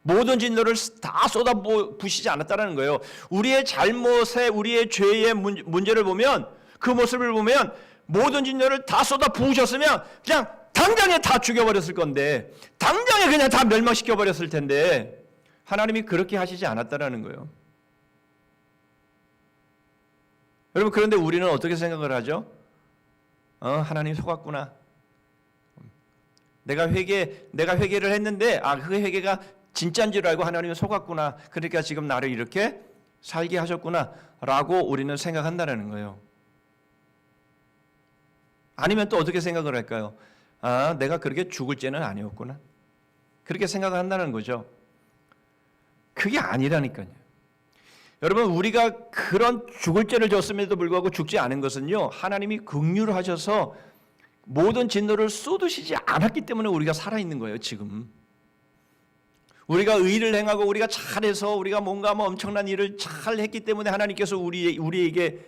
모든 진노를 다 쏟아부으시지 않았다는 거예요. 우리의 잘못에, 우리의 죄의 문제를 보면, 그 모습을 보면 모든 진노를 다 쏟아부으셨으면 그냥 다 당장에 다 죽여버렸을 건데, 당장에 그냥 다 멸망시켜버렸을 텐데 하나님이 그렇게 하시지 않았다라는 거예요. 여러분, 그런데 우리는 어떻게 생각을 하죠? 하나님 속았구나. 내가 회개를 했는데 그 회개가 진짜인 줄 알고 하나님이 속았구나. 그러니까 지금 나를 이렇게 살게 하셨구나라고 우리는 생각한다는 거예요. 아니면 또 어떻게 생각을 할까요? 내가 그렇게 죽을 죄는 아니었구나. 그렇게 생각을 한다는 거죠. 그게 아니라니까요. 여러분, 우리가 그런 죽을 죄를 졌음에도 불구하고 죽지 않은 것은요, 하나님이 긍휼하셔서 모든 진노를 쏟으시지 않았기 때문에 우리가 살아있는 거예요. 지금 우리가 의를 행하고 우리가 잘해서 우리가 뭔가 엄청난 일을 잘 했기 때문에 하나님께서 우리에게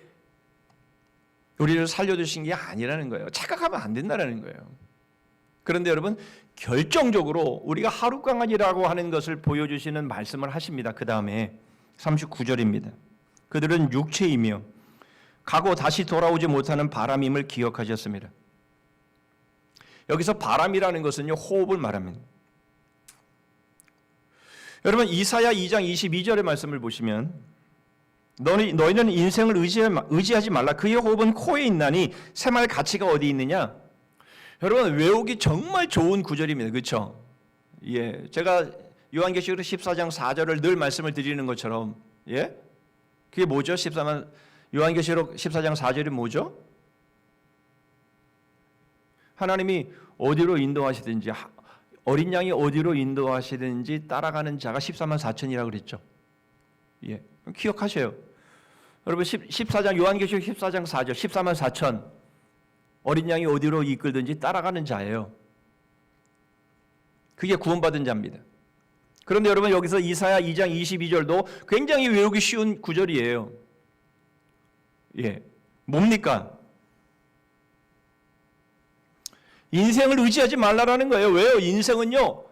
우리를 살려주신 게 아니라는 거예요. 착각하면 안 된다는 거예요. 그런데 여러분, 결정적으로 우리가 하룻강아지라고 하는 것을 보여주시는 말씀을 하십니다. 그 다음에 39절입니다. 그들은 육체이며 가고 다시 돌아오지 못하는 바람임을 기억하셨습니다. 여기서 바람이라는 것은요, 호흡을 말합니다. 여러분, 이사야 2장 22절의 말씀을 보시면 너희는 인생을 의지하지 말라. 그의 호흡은 코에 있나니 새말 가치가 어디 있느냐. 여러분, 외우기 정말 좋은 구절입니다. 그렇죠? 예, 제가 요한계시록 14장 4절을 늘 말씀을 드리는 것처럼, 예, 그게 뭐죠? 요한계시록 14장 4절이 뭐죠? 하나님이 어디로 인도하시든지, 어린 양이 어디로 인도하시든지 따라가는 자가 14만 4천이라고 그랬죠. 예, 기억하셔요. 여러분, 14장 요한계시록 14장 4절 14만 4천, 어린 양이 어디로 이끌든지 따라가는 자예요. 그게 구원받은 자입니다. 그런데 여러분, 여기서 이사야 2장 22절도 굉장히 외우기 쉬운 구절이에요. 예, 뭡니까? 인생을 의지하지 말라라는 거예요. 왜요? 인생은요,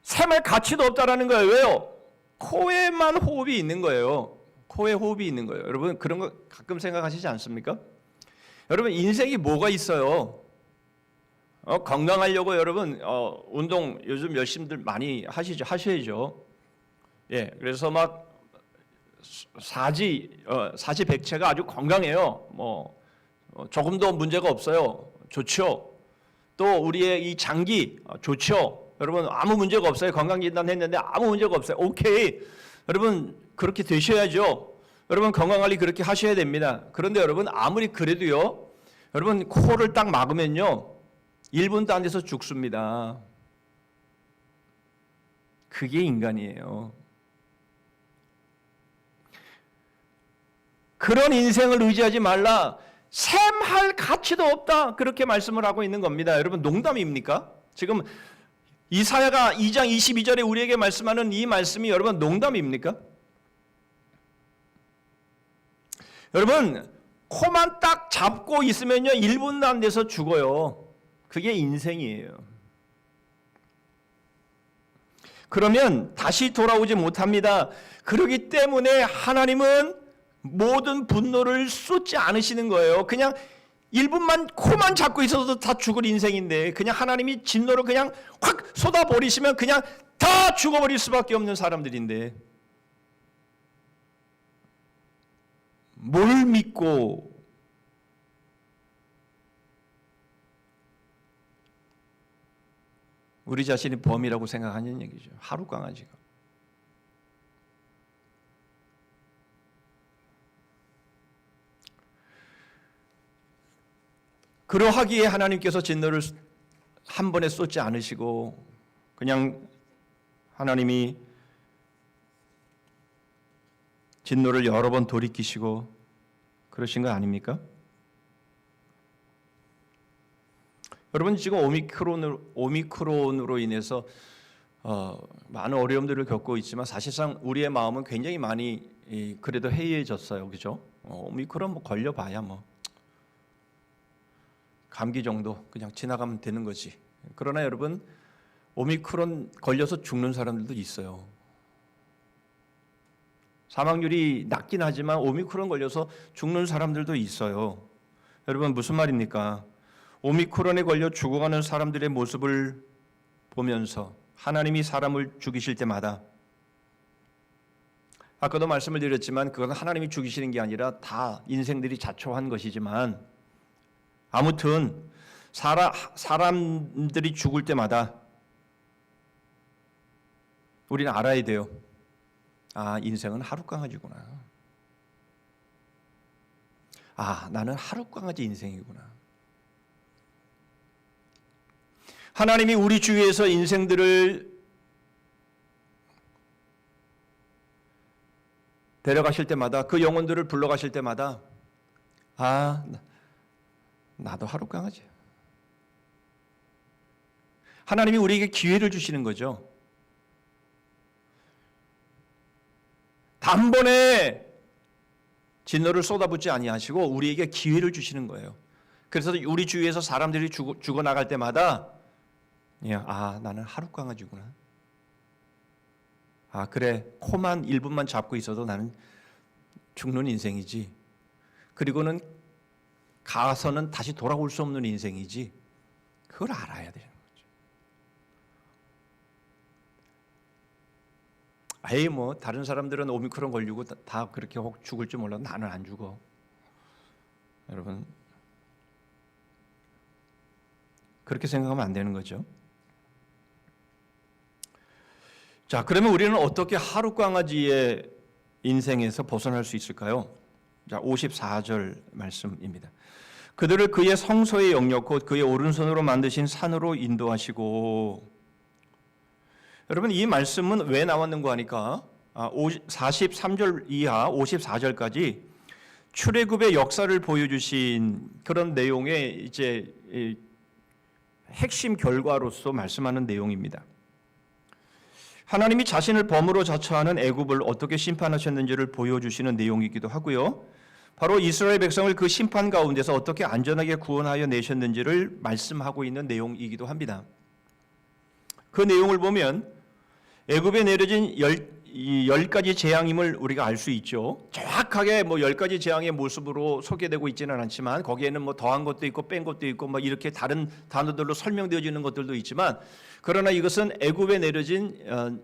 샘할 가치도 없다라는 거예요. 왜요? 코에만 호흡이 있는 거예요. 코에 호흡이 있는 거예요. 여러분, 그런 거 가끔 생각하시지 않습니까? 여러분, 인생이 뭐가 있어요? 건강하려고 여러분 운동 요즘 열심히들 많이 하셔야죠. 예, 그래서 막 사지백체가 아주 건강해요. 조금도 문제가 없어요. 좋죠. 또 우리의 이 장기 좋죠. 여러분, 아무 문제가 없어요. 건강진단 했는데 아무 문제가 없어요. 오케이. 여러분, 그렇게 되셔야죠. 여러분, 건강관리 그렇게 하셔야 됩니다. 그런데 여러분, 아무리 그래도요, 여러분, 코를 딱 막으면요 1분도 안 돼서 죽습니다. 그게 인간이에요. 그런 인생을 의지하지 말라. 샘할 가치도 없다. 그렇게 말씀을 하고 있는 겁니다. 여러분, 농담입니까? 지금 이사야가 2장 22절에 우리에게 말씀하는 이 말씀이 여러분 농담입니까? 여러분, 코만 딱 잡고 있으면요 1분도 안 돼서 죽어요. 그게 인생이에요. 그러면 다시 돌아오지 못합니다. 그렇기 때문에 하나님은 모든 분노를 쏟지 않으시는 거예요. 그냥 1분만 코만 잡고 있어도 다 죽을 인생인데 그냥 하나님이 진노를 그냥 확 쏟아버리시면 그냥 다 죽어버릴 수밖에 없는 사람들인데 뭘 믿고 우리 자신이 범이라고 생각하는 얘기죠. 하루 강아지가. 그러하기에 하나님께서 진노를 한 번에 쏟지 않으시고 그냥 하나님이 진노를 여러 번 돌이키시고 그러신 거 아닙니까? 여러분, 지금 오미크론으로 인해서 많은 어려움들을 겪고 있지만 사실상 우리의 마음은 굉장히 많이 그래도 해이해졌어요. 그죠? 오미크론 뭐 걸려봐야 뭐 감기 정도 그냥 지나가면 되는 거지. 그러나 여러분, 오미크론 걸려서 죽는 사람들도 있어요. 사망률이 낮긴 하지만 오미크론 걸려서 죽는 사람들도 있어요. 여러분, 무슨 말입니까? 오미크론에 걸려 죽어가는 사람들의 모습을 보면서 하나님이 사람을 죽이실 때마다, 아까도 말씀을 드렸지만 그건 하나님이 죽이시는 게 아니라 다 인생들이 자초한 것이지만, 아무튼 사람들이 죽을 때마다 우리는 알아야 돼요. 아, 인생은 하룻강아지구나. 아, 나는 하룻강아지 인생이구나. 하나님이 우리 주위에서 인생들을 데려가실 때마다, 그 영혼들을 불러가실 때마다, 아, 나도 하룻강아지야. 하나님이 우리에게 기회를 주시는 거죠. 단번에 진노를 쏟아붓지 아니하시고 우리에게 기회를 주시는 거예요. 그래서 우리 주위에서 사람들이 죽어나갈 때마다, 아, 나는 하룻강아지구나. 아, 그래, 코만 1분만 잡고 있어도 나는 죽는 인생이지. 그리고는 가서는 다시 돌아올 수 없는 인생이지. 그걸 알아야 되는 거죠. 에이, 뭐 다른 사람들은 오미크론 걸리고 다 그렇게 혹 죽을 줄 몰라. 나는 안 죽어. 여러분, 그렇게 생각하면 안 되는 거죠. 자, 그러면 우리는 어떻게 하룻강아지의 인생에서 벗어날 수 있을까요? 자, 54절 말씀입니다. 그들을 그의 성소의 영역 곧 그의 오른손으로 만드신 산으로 인도하시고. 여러분, 이 말씀은 왜 나왔는가 하니까 43절 이하 54절까지 출애굽의 역사를 보여주신 그런 내용의 이제 핵심 결과로서 말씀하는 내용입니다. 하나님이 자신을 범으로 자처하는 애굽을 어떻게 심판하셨는지를 보여주시는 내용이기도 하고요. 바로 이스라엘 백성을 그 심판 가운데서 어떻게 안전하게 구원하여 내셨는지를 말씀하고 있는 내용이기도 합니다. 그 내용을 보면 애굽에 내려진 10가지 재앙임을 우리가 알 수 있죠. 정확하게 뭐 10가지 재앙의 모습으로 소개되고 있지는 않지만 거기에는 뭐 더한 것도 있고 뺀 것도 있고 뭐 이렇게 다른 단어들로 설명되어지는 것들도 있지만, 그러나 이것은 애굽에 내려진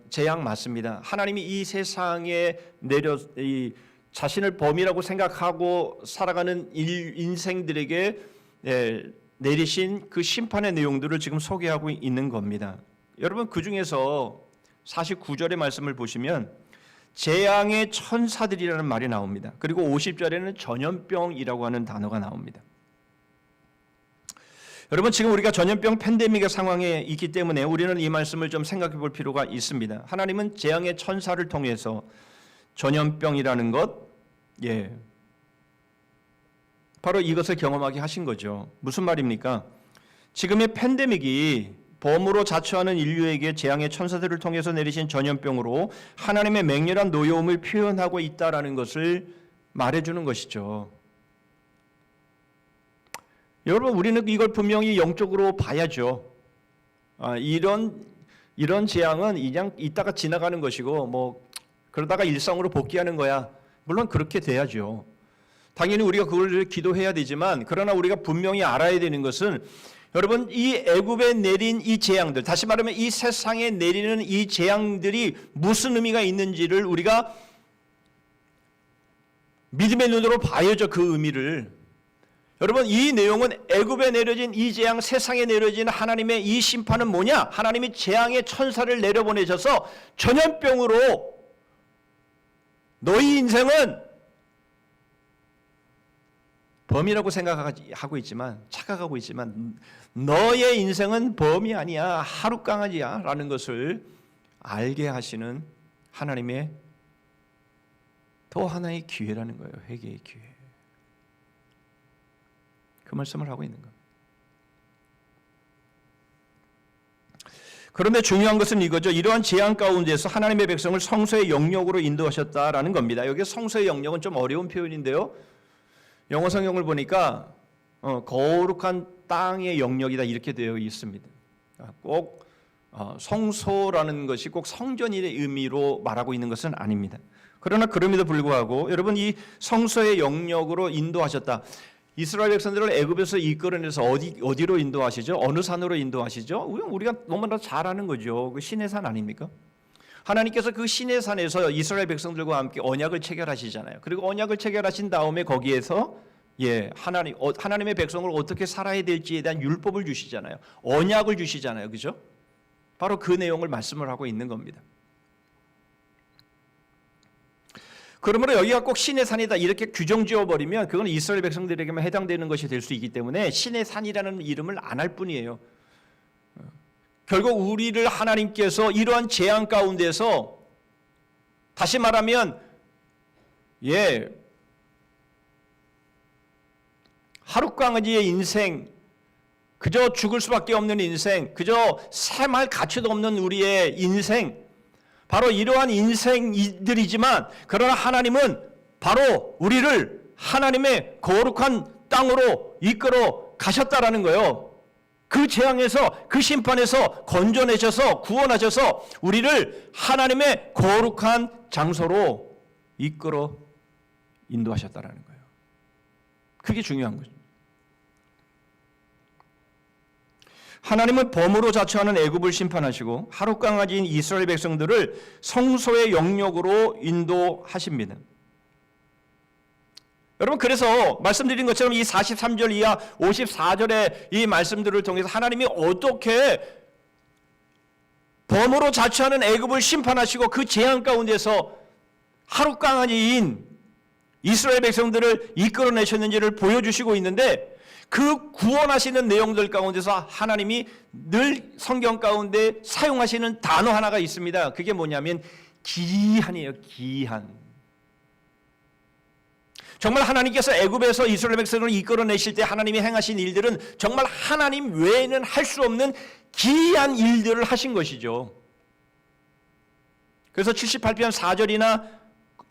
재앙 맞습니다. 하나님이 이 세상에 자신을 범이라고 생각하고 살아가는 인생들에게 내리신 그 심판의 내용들을 지금 소개하고 있는 겁니다. 여러분, 그 중에서 49절의 말씀을 보시면 재앙의 천사들이라는 말이 나옵니다. 그리고 50절에는 전염병이라고 하는 단어가 나옵니다. 여러분, 지금 우리가 전염병 팬데믹의 상황에 있기 때문에 우리는 이 말씀을 좀 생각해 볼 필요가 있습니다. 하나님은 재앙의 천사를 통해서 전염병이라는 것, 바로 이것을 경험하게 하신 거죠. 무슨 말입니까? 지금의 팬데믹이 범으로 자처하는 인류에게 재앙의 천사들을 통해서 내리신 전염병으로 하나님의 맹렬한 노여움을 표현하고 있다라는 것을 말해주는 것이죠. 여러분, 우리는 이걸 분명히 영적으로 봐야죠. 이런 재앙은 그냥 있다가 지나가는 것이고 뭐 그러다가 일상으로 복귀하는 거야. 물론 그렇게 돼야죠. 당연히 우리가 그걸 기도해야 되지만, 그러나 우리가 분명히 알아야 되는 것은, 여러분, 이 애굽에 내린 이 재앙들, 다시 말하면 이 세상에 내리는 이 재앙들이 무슨 의미가 있는지를 우리가 믿음의 눈으로 봐야죠. 그 의미를. 여러분, 이 내용은 애굽에 내려진 이 재앙, 세상에 내려진 하나님의 이 심판은 뭐냐? 하나님이 재앙의 천사를 내려보내셔서 전염병으로 너희 인생은 범이라고 생각하고 있지만, 착각하고 있지만 너의 인생은 범이 아니야, 하룻강아지야 라는 것을 알게 하시는 하나님의 또 하나의 기회라는 거예요. 회개의 기회. 그 말씀을 하고 있는 겁니다. 그런데 중요한 것은 이거죠. 이러한 재앙 가운데서 하나님의 백성을 성소의 영역으로 인도하셨다라는 겁니다. 여기 성소의 영역은 좀 어려운 표현인데요. 영어 성경을 보니까 거룩한 땅의 영역이다 이렇게 되어 있습니다. 꼭 성소라는 것이 꼭 성전의 의미로 말하고 있는 것은 아닙니다. 그러나 그럼에도 불구하고 여러분, 이 성소의 영역으로 인도하셨다. 이스라엘 백성들을 애굽에서 이끌어내서 어디로 인도하시죠? 어느 산으로 인도하시죠? 우리가 너무나 잘 아는 거죠. 그 시내 산 아닙니까? 하나님께서 그 시내 산에서 이스라엘 백성들과 함께 언약을 체결하시잖아요. 그리고 언약을 체결하신 다음에 거기에서 하나님의 백성을 어떻게 살아야 될지에 대한 율법을 주시잖아요. 언약을 주시잖아요. 그죠? 바로 그 내용을 말씀을 하고 있는 겁니다. 그러므로 여기가 꼭 신의 산이다 이렇게 규정 지어버리면 그건 이스라엘 백성들에게만 해당되는 것이 될 수 있기 때문에 신의 산이라는 이름을 안 할 뿐이에요. 결국 우리를 하나님께서 이러한 재앙 가운데서 다시 말하면 하룻강아지의 인생, 그저 죽을 수밖에 없는 인생, 그저 샘할 가치도 없는 우리의 인생, 바로 이러한 인생들이지만 그러나 하나님은 바로 우리를 하나님의 거룩한 땅으로 이끌어 가셨다라는 거예요. 그 재앙에서 그 심판에서 건져내셔서 구원하셔서 우리를 하나님의 거룩한 장소로 이끌어 인도하셨다라는 거예요. 그게 중요한 거죠. 하나님은 범으로 자처하는 애굽을 심판하시고 하룻강아지인 이스라엘 백성들을 성소의 영역으로 인도하십니다. 여러분, 그래서 말씀드린 것처럼 이 43절 이하 54절의 이 말씀들을 통해서 하나님이 어떻게 범으로 자처하는 애굽을 심판하시고 그 재앙 가운데서 하룻강아지인 이스라엘 백성들을 이끌어내셨는지를 보여주시고 있는데, 그 구원하시는 내용들 가운데서 하나님이 늘 성경 가운데 사용하시는 단어 하나가 있습니다. 그게 뭐냐면 기한이에요. 기한. 정말 하나님께서 애굽에서 이스라엘 백성을 이끌어내실 때 하나님이 행하신 일들은 정말 하나님 외에는 할 수 없는 기이한 일들을 하신 것이죠. 그래서 78편 4절이나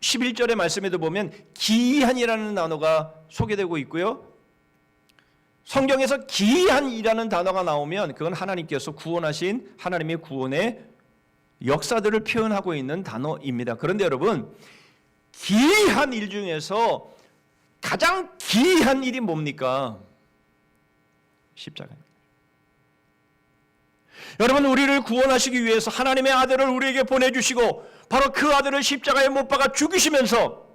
11절의 말씀에도 보면 기이한이라는 단어가 소개되고 있고요. 성경에서 기이한이라는 단어가 나오면 그건 하나님께서 구원하신 하나님의 구원의 역사들을 표현하고 있는 단어입니다. 그런데 여러분, 기이한 일 중에서 가장 기이한 일이 뭡니까? 십자가입니다. 여러분, 우리를 구원하시기 위해서 하나님의 아들을 우리에게 보내주시고 바로 그 아들을 십자가에 못 박아 죽이시면서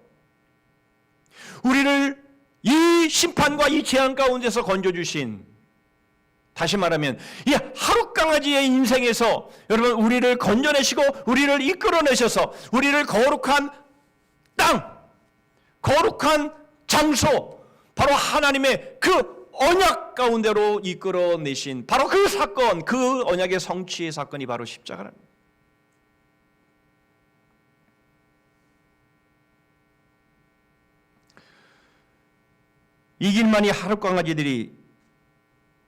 우리를 이 심판과 이 재앙 가운데서 건져주신, 다시 말하면 이 하룻강아지의 인생에서 여러분 우리를 건져내시고 우리를 이끌어내셔서 우리를 거룩한 땅, 거룩한 장소, 바로 하나님의 그 언약 가운데로 이끌어내신 바로 그 사건, 그 언약의 성취의 사건이 바로 십자가랍니다. 이 길만이 하룻강아지들이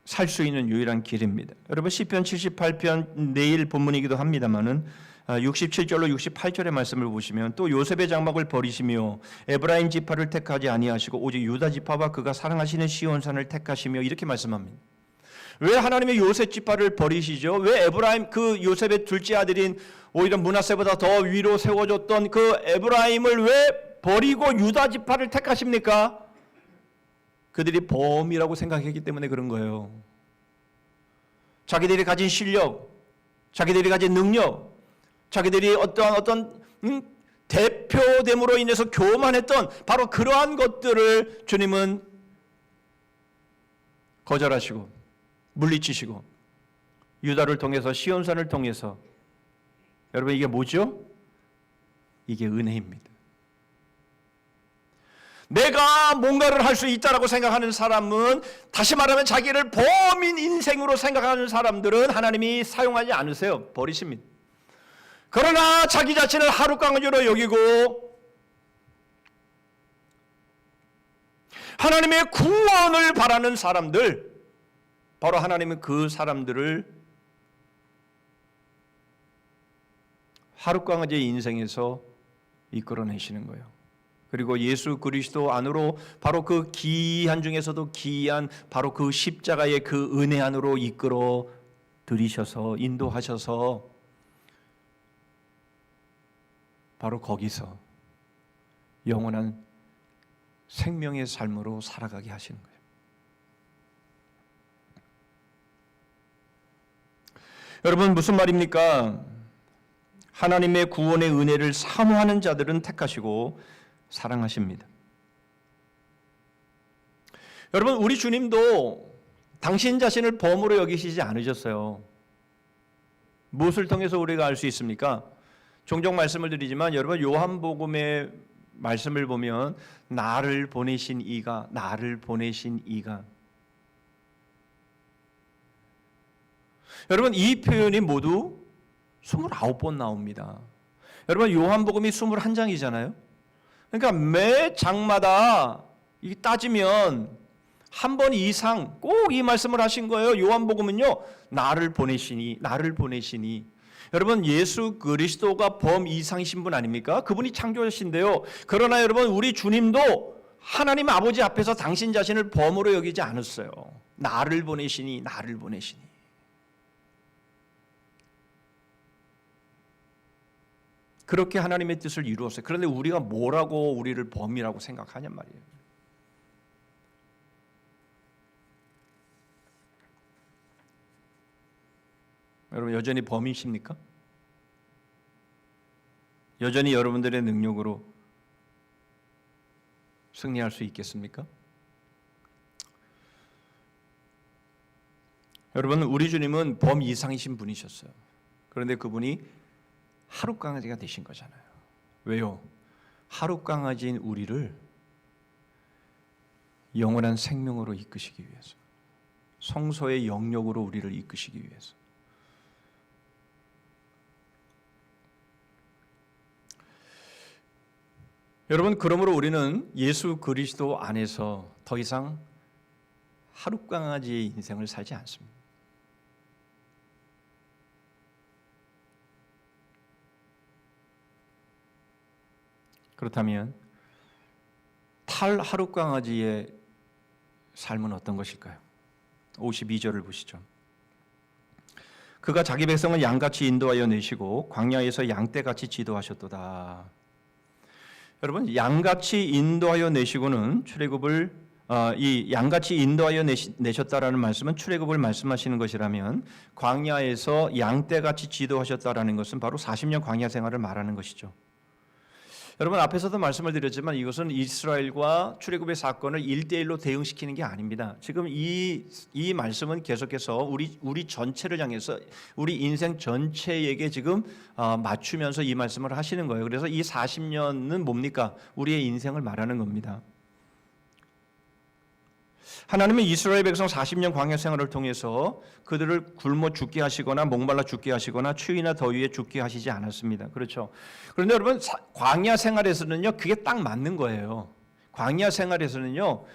살 수 있는 유일한 길입니다. 여러분, 시편 78편 내일 본문이기도 합니다만은 67절로 68절의 말씀을 보시면 또 요셉의 장막을 버리시며 에브라임 지파를 택하지 아니하시고 오직 유다 지파와 그가 사랑하시는 시온산을 택하시며 이렇게 말씀합니다. 왜 하나님의 요셉 지파를 버리시죠? 왜 에브라임, 그 요셉의 둘째 아들인 오히려 므낫세보다 더 위로 세워졌던 그 에브라임을 왜 버리고 유다 지파를 택하십니까? 그들이 범이라고 생각했기 때문에 그런 거예요. 자기들이 가진 실력, 자기들이 가진 능력, 자기들이 어떤 대표됨으로 인해서 교만했던 바로 그러한 것들을 주님은 거절하시고 물리치시고 유다를 통해서 시온산을 통해서, 여러분 이게 뭐죠? 이게 은혜입니다. 내가 뭔가를 할 수 있다라고 생각하는 사람은, 다시 말하면 자기를 범인 인생으로 생각하는 사람들은 하나님이 사용하지 않으세요. 버리십니다. 그러나 자기 자신을 하룻강아지로 여기고 하나님의 구원을 바라는 사람들, 바로 하나님은 그 사람들을 하룻강아지의 인생에서 이끌어내시는 거예요. 그리고 예수 그리스도 안으로 바로 그 기이한 중에서도 기이한 바로 그 십자가의 그 은혜 안으로 이끌어 들이셔서 인도하셔서 바로 거기서 영원한 생명의 삶으로 살아가게 하시는 거예요. 여러분 무슨 말입니까? 하나님의 구원의 은혜를 사모하는 자들은 택하시고 사랑하십니다. 여러분 우리 주님도 당신 자신을 범으로 여기시지 않으셨어요. 무엇을 통해서 우리가 알 수 있습니까? 종종 말씀을 드리지만 여러분 요한복음의 말씀을 보면 나를 보내신 이가 여러분 이 표현이 모두 29번 나옵니다. 여러분 요한복음이 21장이잖아요. 그러니까 매 장마다 이 따지면 한 번 이상 꼭 이 말씀을 하신 거예요. 요한복음은요. 나를 보내시니. 여러분 예수 그리스도가 범이상이신 분 아닙니까? 그분이 창조자신데요. 그러나 여러분 우리 주님도 하나님 아버지 앞에서 당신 자신을 범으로 여기지 않았어요. 나를 보내시니. 그렇게 하나님의 뜻을 이루었어요. 그런데 우리가 뭐라고 우리를 범이라고 생각하냔 말이에요. 여러분 여전히 범이십니까? 여전히 여러분들의 능력으로 승리할 수 있겠습니까? 여러분 우리 주님은 범 이상이신 분이셨어요. 그런데 그분이 하룻강아지가 되신 거잖아요. 왜요? 하룻강아지인 우리를 영원한 생명으로 이끄시기 위해서, 성소의 영역으로 우리를 이끄시기 위해서. 여러분 그러므로 우리는 예수 그리스도 안에서 더 이상 하룻강아지의 인생을 살지 않습니다. 그렇다면 탈 하룻강아지의 삶은 어떤 것일까요? 52절을 보시죠. 그가 자기 백성을 양같이 인도하여 내시고 광야에서 양떼같이 지도하셨도다. 여러분 양같이 인도하여 내시고는 출애굽을 이 양같이 인도하여 내셨다라는 말씀은 출애굽을 말씀하시는 것이라면 광야에서 양떼같이 지도하셨다라는 것은 바로 40년 광야 생활을 말하는 것이죠. 여러분 앞에서도 말씀을 드렸지만 이것은 이스라엘과 출애굽의 사건을 1대1로 대응시키는 게 아닙니다. 지금 이 말씀은 계속해서 우리 전체를 향해서 우리 인생 전체에게 지금 맞추면서 이 말씀을 하시는 거예요. 그래서 이 40년은 뭡니까? 우리의 인생을 말하는 겁니다. 하나님은 이스라엘 백성 40년 광야 생활을 통해서 그들을 굶어 죽게 하시거나 목말라 죽게 하시거나 추위나 더위에 죽게 하시지 않았습니다. 그렇죠? 그런데 여러분 광야 생활에서는요 그게 딱 맞는 거예요. 광야 생활에서는요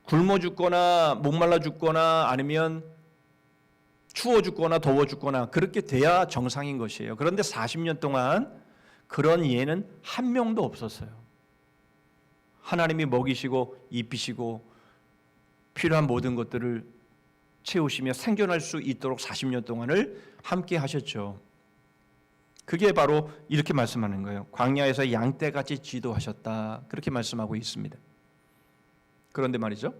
굶어 죽거나 목말라 죽거나 아니면 추워 죽거나 더워 죽거나 그렇게 돼야 정상인 것이에요. 그런데 40년 동안 그런 예는 한 명도 없었어요. 하나님이 먹이시고 입히시고 필요한 모든 것들을 채우시며 생존할 수 있도록 40년 동안을 함께 하셨죠. 그게 바로 이렇게 말씀하는 거예요. 광야에서 양떼같이 지도하셨다. 그렇게 말씀하고 있습니다. 그런데 말이죠.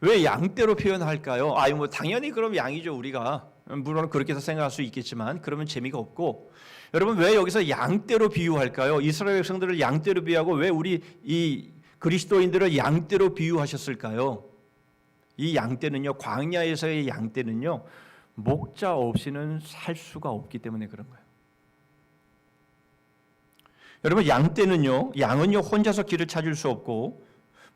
왜 양떼로 표현할까요? 뭐 당연히 그럼 양이죠 우리가. 물론 그렇게 해서 생각할 수 있겠지만 그러면 재미가 없고 여러분 왜 여기서 양떼로 비유할까요? 이스라엘 백성들을 양떼로 비유하고 왜 우리 이 그리스도인들을 양떼로 비유하셨을까요? 이 양떼는요, 광야에서의 양떼는요, 목자 없이는 살 수가 없기 때문에 그런 거예요. 여러분, 양은요, 혼자서 길을 찾을 수 없고,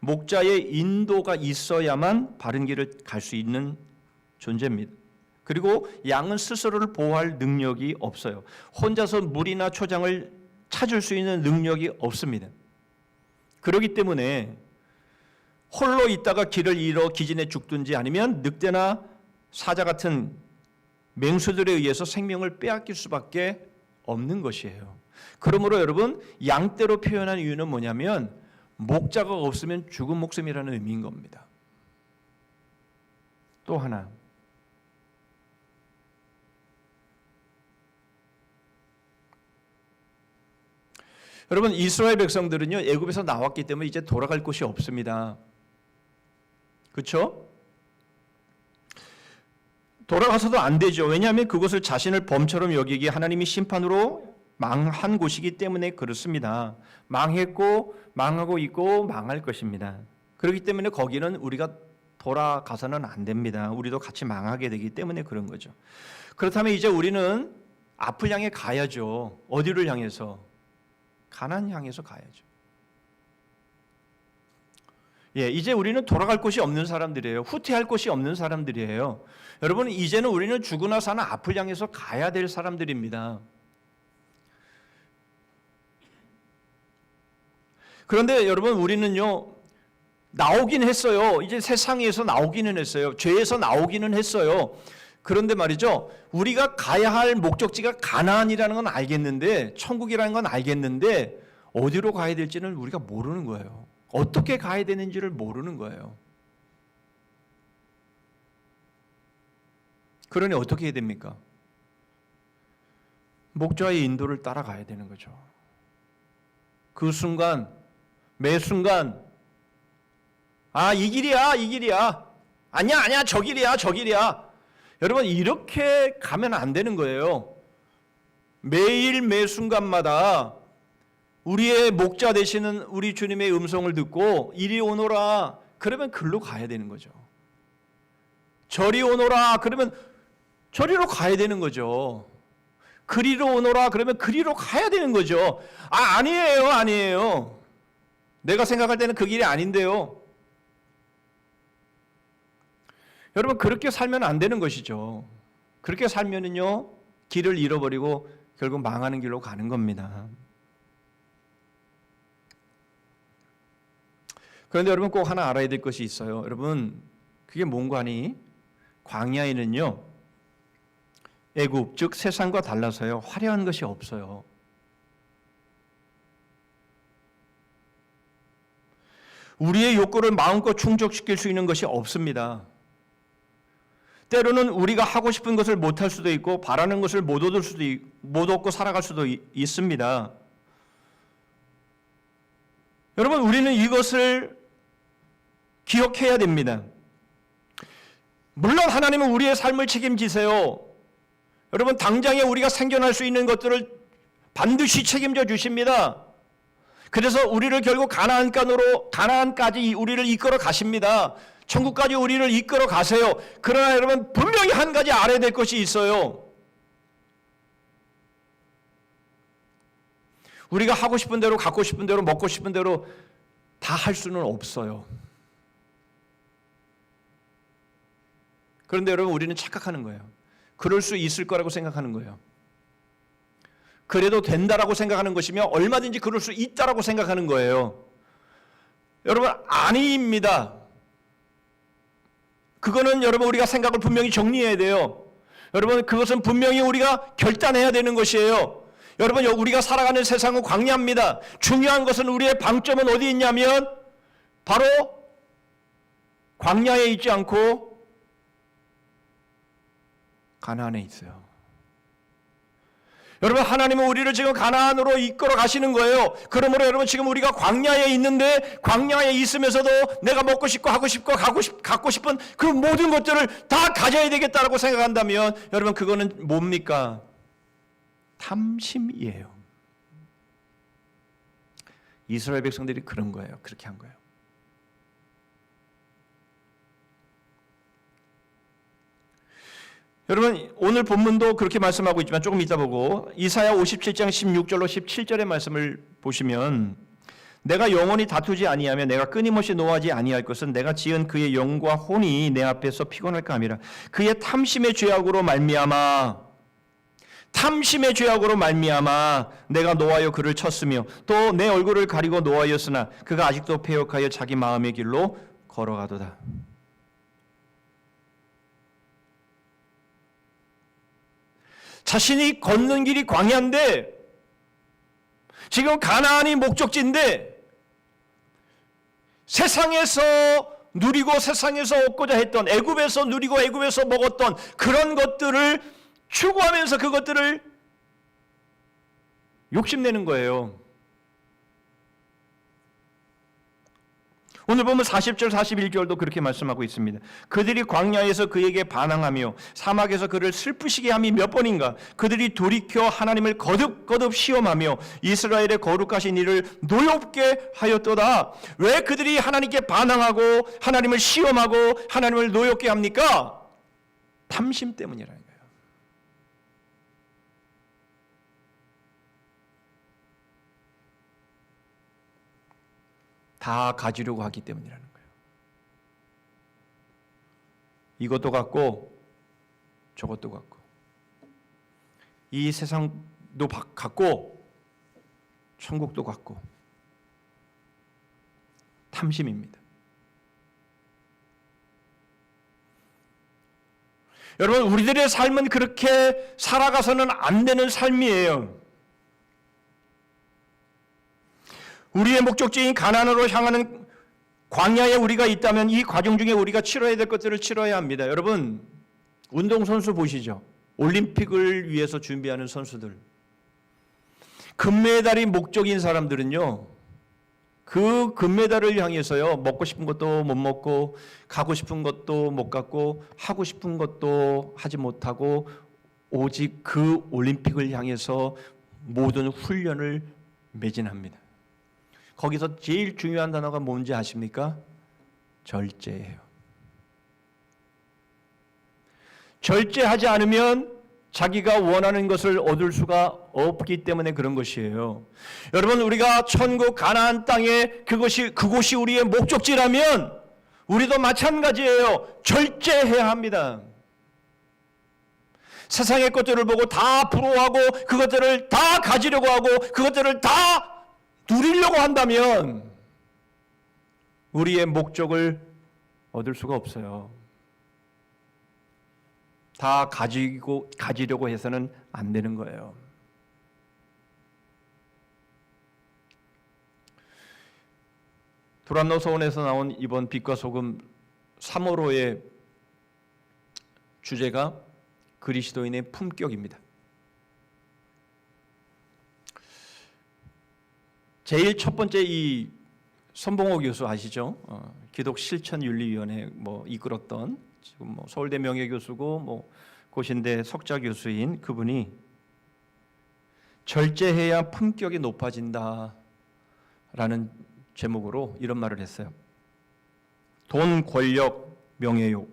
목자의 인도가 있어야만 바른 길을 갈 수 있는 존재입니다. 그리고 양은 스스로를 보호할 능력이 없어요. 혼자서 물이나 초장을 찾을 수 있는 능력이 없습니다. 그렇기 때문에 홀로 있다가 길을 잃어 기진에 죽든지 아니면 늑대나 사자 같은 맹수들에 의해서 생명을 빼앗길 수밖에 없는 것이에요. 그러므로 여러분 양떼로 표현한 이유는 뭐냐면 목자가 없으면 죽은 목숨이라는 의미인 겁니다. 또 하나 여러분 이스라엘 백성들은요 애굽에서 나왔기 때문에 이제 돌아갈 곳이 없습니다. 그렇죠? 돌아가서도 안 되죠. 왜냐하면 그것을 자신을 범처럼 여기기에 하나님이 심판으로 망한 곳이기 때문에 그렇습니다. 망했고 망하고 있고 망할 것입니다. 그렇기 때문에 거기는 우리가 돌아가서는 안 됩니다. 우리도 같이 망하게 되기 때문에 그런 거죠. 그렇다면 이제 우리는 앞을 향해 가야죠. 어디를 향해서? 가나안 향해서 가야죠. 이제 우리는 돌아갈 곳이 없는 사람들이에요. 후퇴할 곳이 없는 사람들이에요. 여러분, 이제는 우리는 죽으나 사나 앞을 향해서 가야 될 사람들입니다. 그런데 여러분, 우리는요, 나오긴 했어요. 이제 세상에서 나오기는 했어요. 죄에서 나오기는 했어요. 그런데 말이죠, 우리가 가야 할 목적지가 가나안이라는 건 알겠는데, 천국이라는 건 알겠는데, 어디로 가야 될지는 우리가 모르는 거예요. 어떻게 가야 되는지를 모르는 거예요. 그러니 어떻게 해야 됩니까? 목자의 인도를 따라가야 되는 거죠. 그 순간, 매 순간, 이 길이야, 이 길이야. 아니야, 저 길이야, 저 길이야. 여러분, 이렇게 가면 안 되는 거예요. 매일 매 순간마다 우리의 목자 되시는 우리 주님의 음성을 듣고 이리 오너라 그러면 글로 가야 되는 거죠. 저리 오너라 그러면 저리로 가야 되는 거죠. 그리로 오너라 그러면 그리로 가야 되는 거죠. 아니에요. 내가 생각할 때는 그 길이 아닌데요. 여러분, 그렇게 살면 안 되는 것이죠. 그렇게 살면은요, 길을 잃어버리고 결국 망하는 길로 가는 겁니다. 그런데 여러분, 꼭 하나 알아야 될 것이 있어요. 여러분, 그게 뭔가 하니? 광야에는요, 애굽, 즉 세상과 달라서요, 화려한 것이 없어요. 우리의 욕구를 마음껏 충족시킬 수 있는 것이 없습니다. 때로는 우리가 하고 싶은 것을 못할 수도 있고 바라는 것을 못 얻고 살아갈 수도 있습니다. 여러분, 우리는 이것을 기억해야 됩니다. 물론 하나님은 우리의 삶을 책임지세요. 여러분, 당장에 우리가 생존할 수 있는 것들을 반드시 책임져 주십니다. 그래서 우리를 결국 가나안까지 우리를 이끌어 가십니다. 천국까지 우리를 이끌어 가세요. 그러나 여러분, 분명히 한 가지 알아야 될 것이 있어요. 우리가 하고 싶은 대로, 갖고 싶은 대로, 먹고 싶은 대로 다 할 수는 없어요. 그런데 여러분, 우리는 착각하는 거예요. 그럴 수 있을 거라고 생각하는 거예요. 그래도 된다라고 생각하는 것이며 얼마든지 그럴 수 있다라고 생각하는 거예요. 여러분, 아니입니다. 그거는 여러분, 우리가 생각을 분명히 정리해야 돼요. 여러분, 그것은 분명히 우리가 결단해야 되는 것이에요. 여러분, 우리가 살아가는 세상은 광야입니다. 중요한 것은 우리의 방점은 어디 있냐면 바로 광야에 있지 않고 가나안에 있어요. 여러분, 하나님은 우리를 지금 가나안으로 이끌어 가시는 거예요. 그러므로 여러분, 지금 우리가 광야에 있는데 광야에 있으면서도 내가 먹고 싶고 하고 싶고 갖고 싶은 그 모든 것들을 다 가져야 되겠다라고 생각한다면 여러분, 그거는 뭡니까? 탐심이에요. 이스라엘 백성들이 그런 거예요. 그렇게 한 거예요. 여러분, 오늘 본문도 그렇게 말씀하고 있지만 조금 이따 보고 이사야 57장 16절로 17절의 말씀을 보시면 내가 영원히 다투지 아니하며 내가 끊임없이 노하지 아니할 것은 내가 지은 그의 영과 혼이 내 앞에서 피곤할까 함이라. 그의 탐심의 죄악으로 말미암아 내가 노하여 그를 쳤으며 또 내 얼굴을 가리고 노하였으나 그가 아직도 패역하여 자기 마음의 길로 걸어가도다. 자신이 걷는 길이 광야인데 지금 가나안이 목적지인데 세상에서 누리고 세상에서 얻고자 했던 애굽에서 누리고 애굽에서 먹었던 그런 것들을 추구하면서 그것들을 욕심내는 거예요. 오늘 보면 40절 41절도 그렇게 말씀하고 있습니다. 그들이 광야에서 그에게 반항하며 사막에서 그를 슬프시게 함이 몇 번인가. 그들이 돌이켜 하나님을 거듭거듭 시험하며 이스라엘의 거룩하신 이를 노엽게 하였도다. 왜 그들이 하나님께 반항하고 하나님을 시험하고 하나님을 노엽게 합니까? 탐심 때문이라는 거예요. 다 가지려고 하기 때문이라는 거예요. 이것도 갖고 저것도 갖고 이 세상도 갖고 천국도 갖고 탐심입니다. 여러분, 우리들의 삶은 그렇게 살아가서는 안 되는 삶이에요. 우리의 목적지인 가나안으로 향하는 광야에 우리가 있다면 이 과정 중에 우리가 치러야 될 것들을 치러야 합니다. 여러분, 운동선수 보시죠. 올림픽을 위해서 준비하는 선수들. 금메달이 목적인 사람들은요, 그 금메달을 향해서요, 먹고 싶은 것도 못 먹고, 가고 싶은 것도 못 갔고, 하고 싶은 것도 하지 못하고, 오직 그 올림픽을 향해서 모든 훈련을 매진합니다. 거기서 제일 중요한 단어가 뭔지 아십니까? 절제예요. 절제하지 않으면 자기가 원하는 것을 얻을 수가 없기 때문에 그런 것이에요. 여러분, 우리가 천국 가나안 땅에 그곳이 우리의 목적지라면 우리도 마찬가지예요. 절제해야 합니다. 세상의 것들을 보고 다 부러워하고 그것들을 다 가지려고 하고 그것들을 다 누리려고 한다면 우리의 목적을 얻을 수가 없어요. 다 가지려고 해서는 안 되는 거예요. 두란노 서원에서 나온 이번 빛과 소금 3호로의 주제가 그리스도인의 품격입니다. 제일 첫 번째 이 선봉호 교수 아시죠? 기독실천윤리위원회 이끌었던 지금 서울대 명예교수고 고신대 석좌 교수인 그분이 절제해야 품격이 높아진다라는 제목으로 이런 말을 했어요. 돈, 권력, 명예욕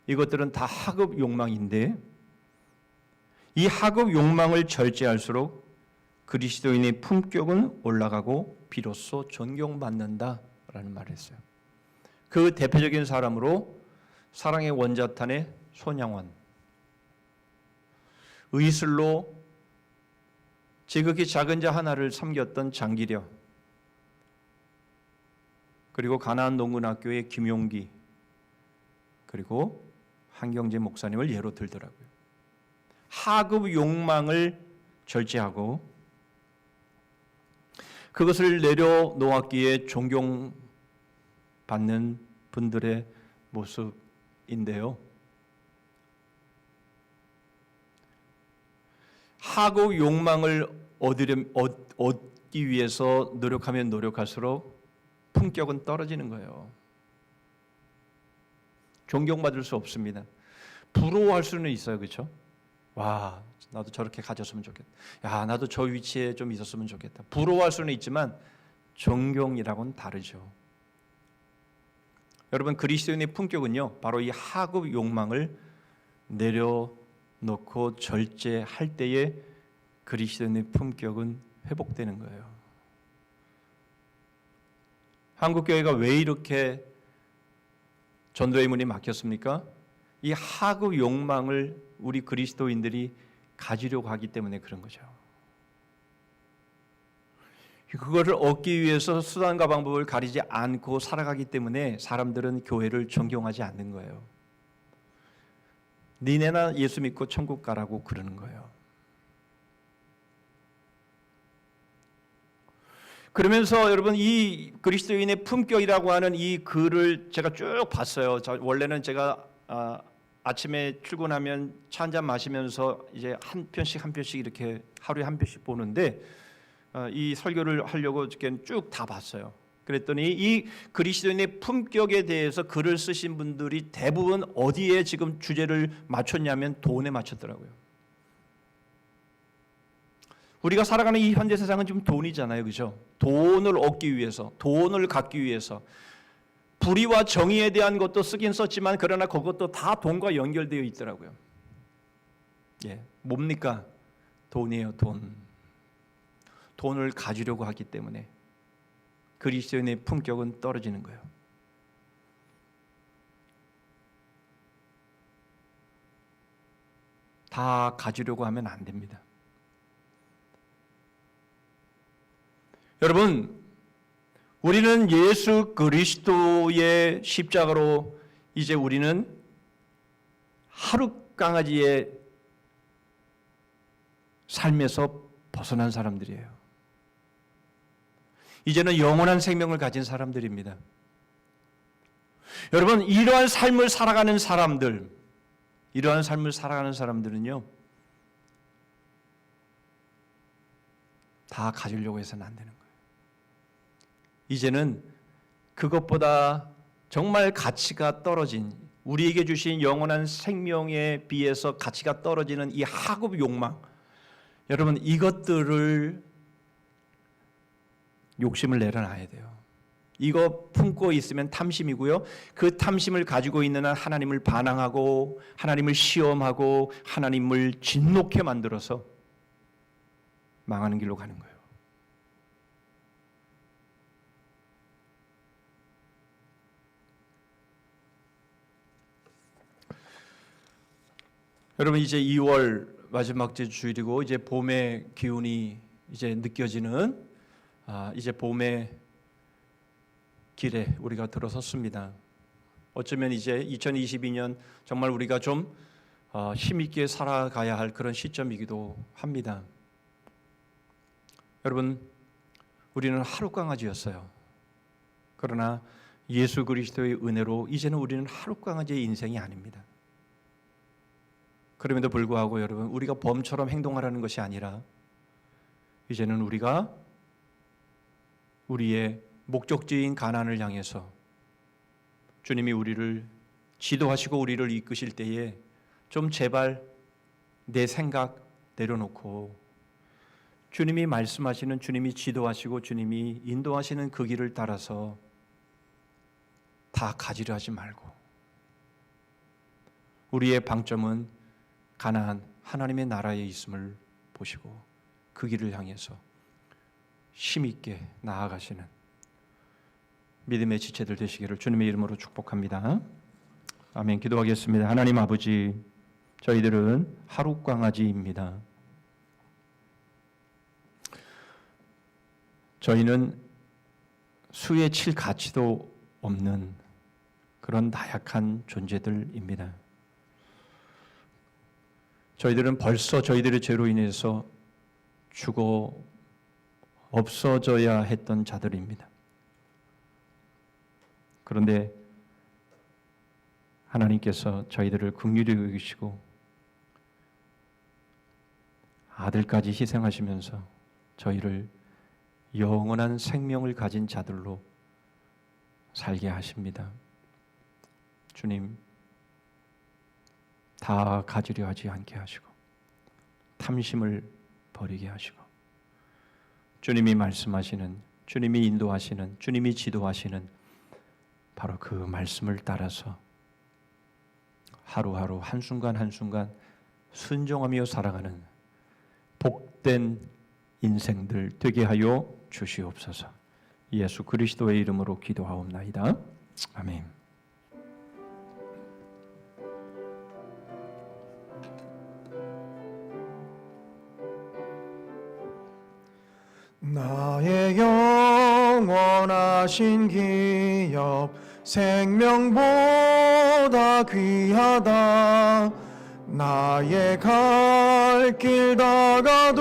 이것들은 다 하급 욕망인데 이 하급 욕망을 절제할수록 그리스도인의 품격은 올라가고 비로소 존경받는다라는 말을 했어요. 그 대표적인 사람으로 사랑의 원자탄의 손양원, 의슬로 지극히 작은 자 하나를 섬겼던 장기려, 그리고 가나안 농군학교의 김용기, 그리고 한경재 목사님을 예로 들더라고요. 하급 욕망을 절제하고 그것을 내려놓았기에 존경받는 분들의 모습인데요. 하급 욕망을 얻기 위해서 노력하면 노력할수록 품격은 떨어지는 거예요. 존경받을 수 없습니다. 부러워할 수는 있어요. 그렇죠? 와, 나도 저렇게 가졌으면 좋겠다. 야, 나도 저 위치에 좀 있었으면 좋겠다. 부러워할 수는 있지만 존경이라고는 다르죠. 여러분, 그리스도인의 품격은요, 바로 이 하급 욕망을 내려놓고 절제할 때에 그리스도인의 품격은 회복되는 거예요. 한국교회가 왜 이렇게 전도의 문이 막혔습니까? 이 하급 욕망을 우리 그리스도인들이 가지려고 하기 때문에 그런 거죠. 그거를 얻기 위해서 수단과 방법을 가리지 않고 살아가기 때문에 사람들은 교회를 존경하지 않는 거예요. 니네나 예수 믿고 천국 가라고 그러는 거예요. 그러면서 여러분, 이 그리스도인의 품격이라고 하는 이 글을 제가 쭉 봤어요. 원래는 제가 아침에 출근하면 차 한 잔 마시면서 이제 한 편씩 이렇게 하루에 한 편씩 보는데 이 설교를 하려고 쭉 다 봤어요. 그랬더니 이 그리스도인의 품격에 대해서 글을 쓰신 분들이 대부분 어디에 지금 주제를 맞췄냐면 돈에 맞췄더라고요. 우리가 살아가는 이 현대 세상은 지금 돈이잖아요, 그죠? 돈을 얻기 위해서, 돈을 갖기 위해서 불의와 정의에 대한 것도 쓰긴 썼지만 그러나 그것도 다 돈과 연결되어 있더라고요. 예, 뭡니까? 돈이에요, 돈. 돈을 가지려고 하기 때문에 그리스도인의 품격은 떨어지는 거예요. 다 가지려고 하면 안 됩니다. 여러분, 우리는 예수 그리스도의 십자가로 이제 우리는 하루 강아지의 삶에서 벗어난 사람들이에요. 이제는 영원한 생명을 가진 사람들입니다. 여러분, 이러한 삶을 살아가는 사람들은요, 다 가지려고 해서는 안 되는 거예요. 이제는 그것보다 정말 가치가 떨어진, 우리에게 주신 영원한 생명에 비해서 가치가 떨어지는 이 하급 욕망, 여러분, 이것들을 욕심을 내려놔야 돼요. 이거 품고 있으면 탐심이고요. 그 탐심을 가지고 있는 한 하나님을 반항하고 하나님을 시험하고 하나님을 진노케 만들어서 망하는 길로 가는 거예요. 여러분, 이제 2월 마지막 주 주일이고 이제 봄의 기운이 이제 느껴지는 이제 봄의 길에 우리가 들어섰습니다. 어쩌면 이제 2022년 정말 우리가 좀 힘있게 살아가야 할 그런 시점이기도 합니다. 여러분, 우리는 하루 강아지였어요. 그러나 예수 그리스도의 은혜로 이제는 우리는 하루 강아지의 인생이 아닙니다. 그럼에도 불구하고 여러분, 우리가 범처럼 행동하라는 것이 아니라 이제는 우리가 우리의 목적지인 가나안을 향해서 주님이 우리를 지도하시고 우리를 이끄실 때에 좀 제발 내 생각 내려놓고 주님이 말씀하시는, 주님이 지도하시고 주님이 인도하시는 그 길을 따라서 다 가지려 하지 말고 우리의 방점은 가나안 하나님의 나라에 있음을 보시고 그 길을 향해서 힘있게 나아가시는 믿음의 지체들 되시기를 주님의 이름으로 축복합니다. 아멘. 기도하겠습니다. 하나님 아버지, 저희들은 하루 강아지입니다. 저희는 수에 칠 가치도 없는 그런 나약한 존재들입니다. 저희들은 벌써 저희들의 죄로 인해서 죽어 없어져야 했던 자들입니다. 그런데 하나님께서 저희들을 긍휼히 여기시고 아들까지 희생하시면서 저희를 영원한 생명을 가진 자들로 살게 하십니다. 주님, 다 가지려 하지 않게 하시고 탐심을 버리게 하시고 주님이 말씀하시는, 주님이 인도하시는, 주님이 지도하시는 바로 그 말씀을 따라서 하루하루 한순간 한순간 순종하며 살아가는 복된 인생들 되게 하여 주시옵소서. 예수 그리스도의 이름으로 기도하옵나이다. 아멘. 나의 영원하신 기업 생명보다 귀하다. 나의 갈 길 다가도록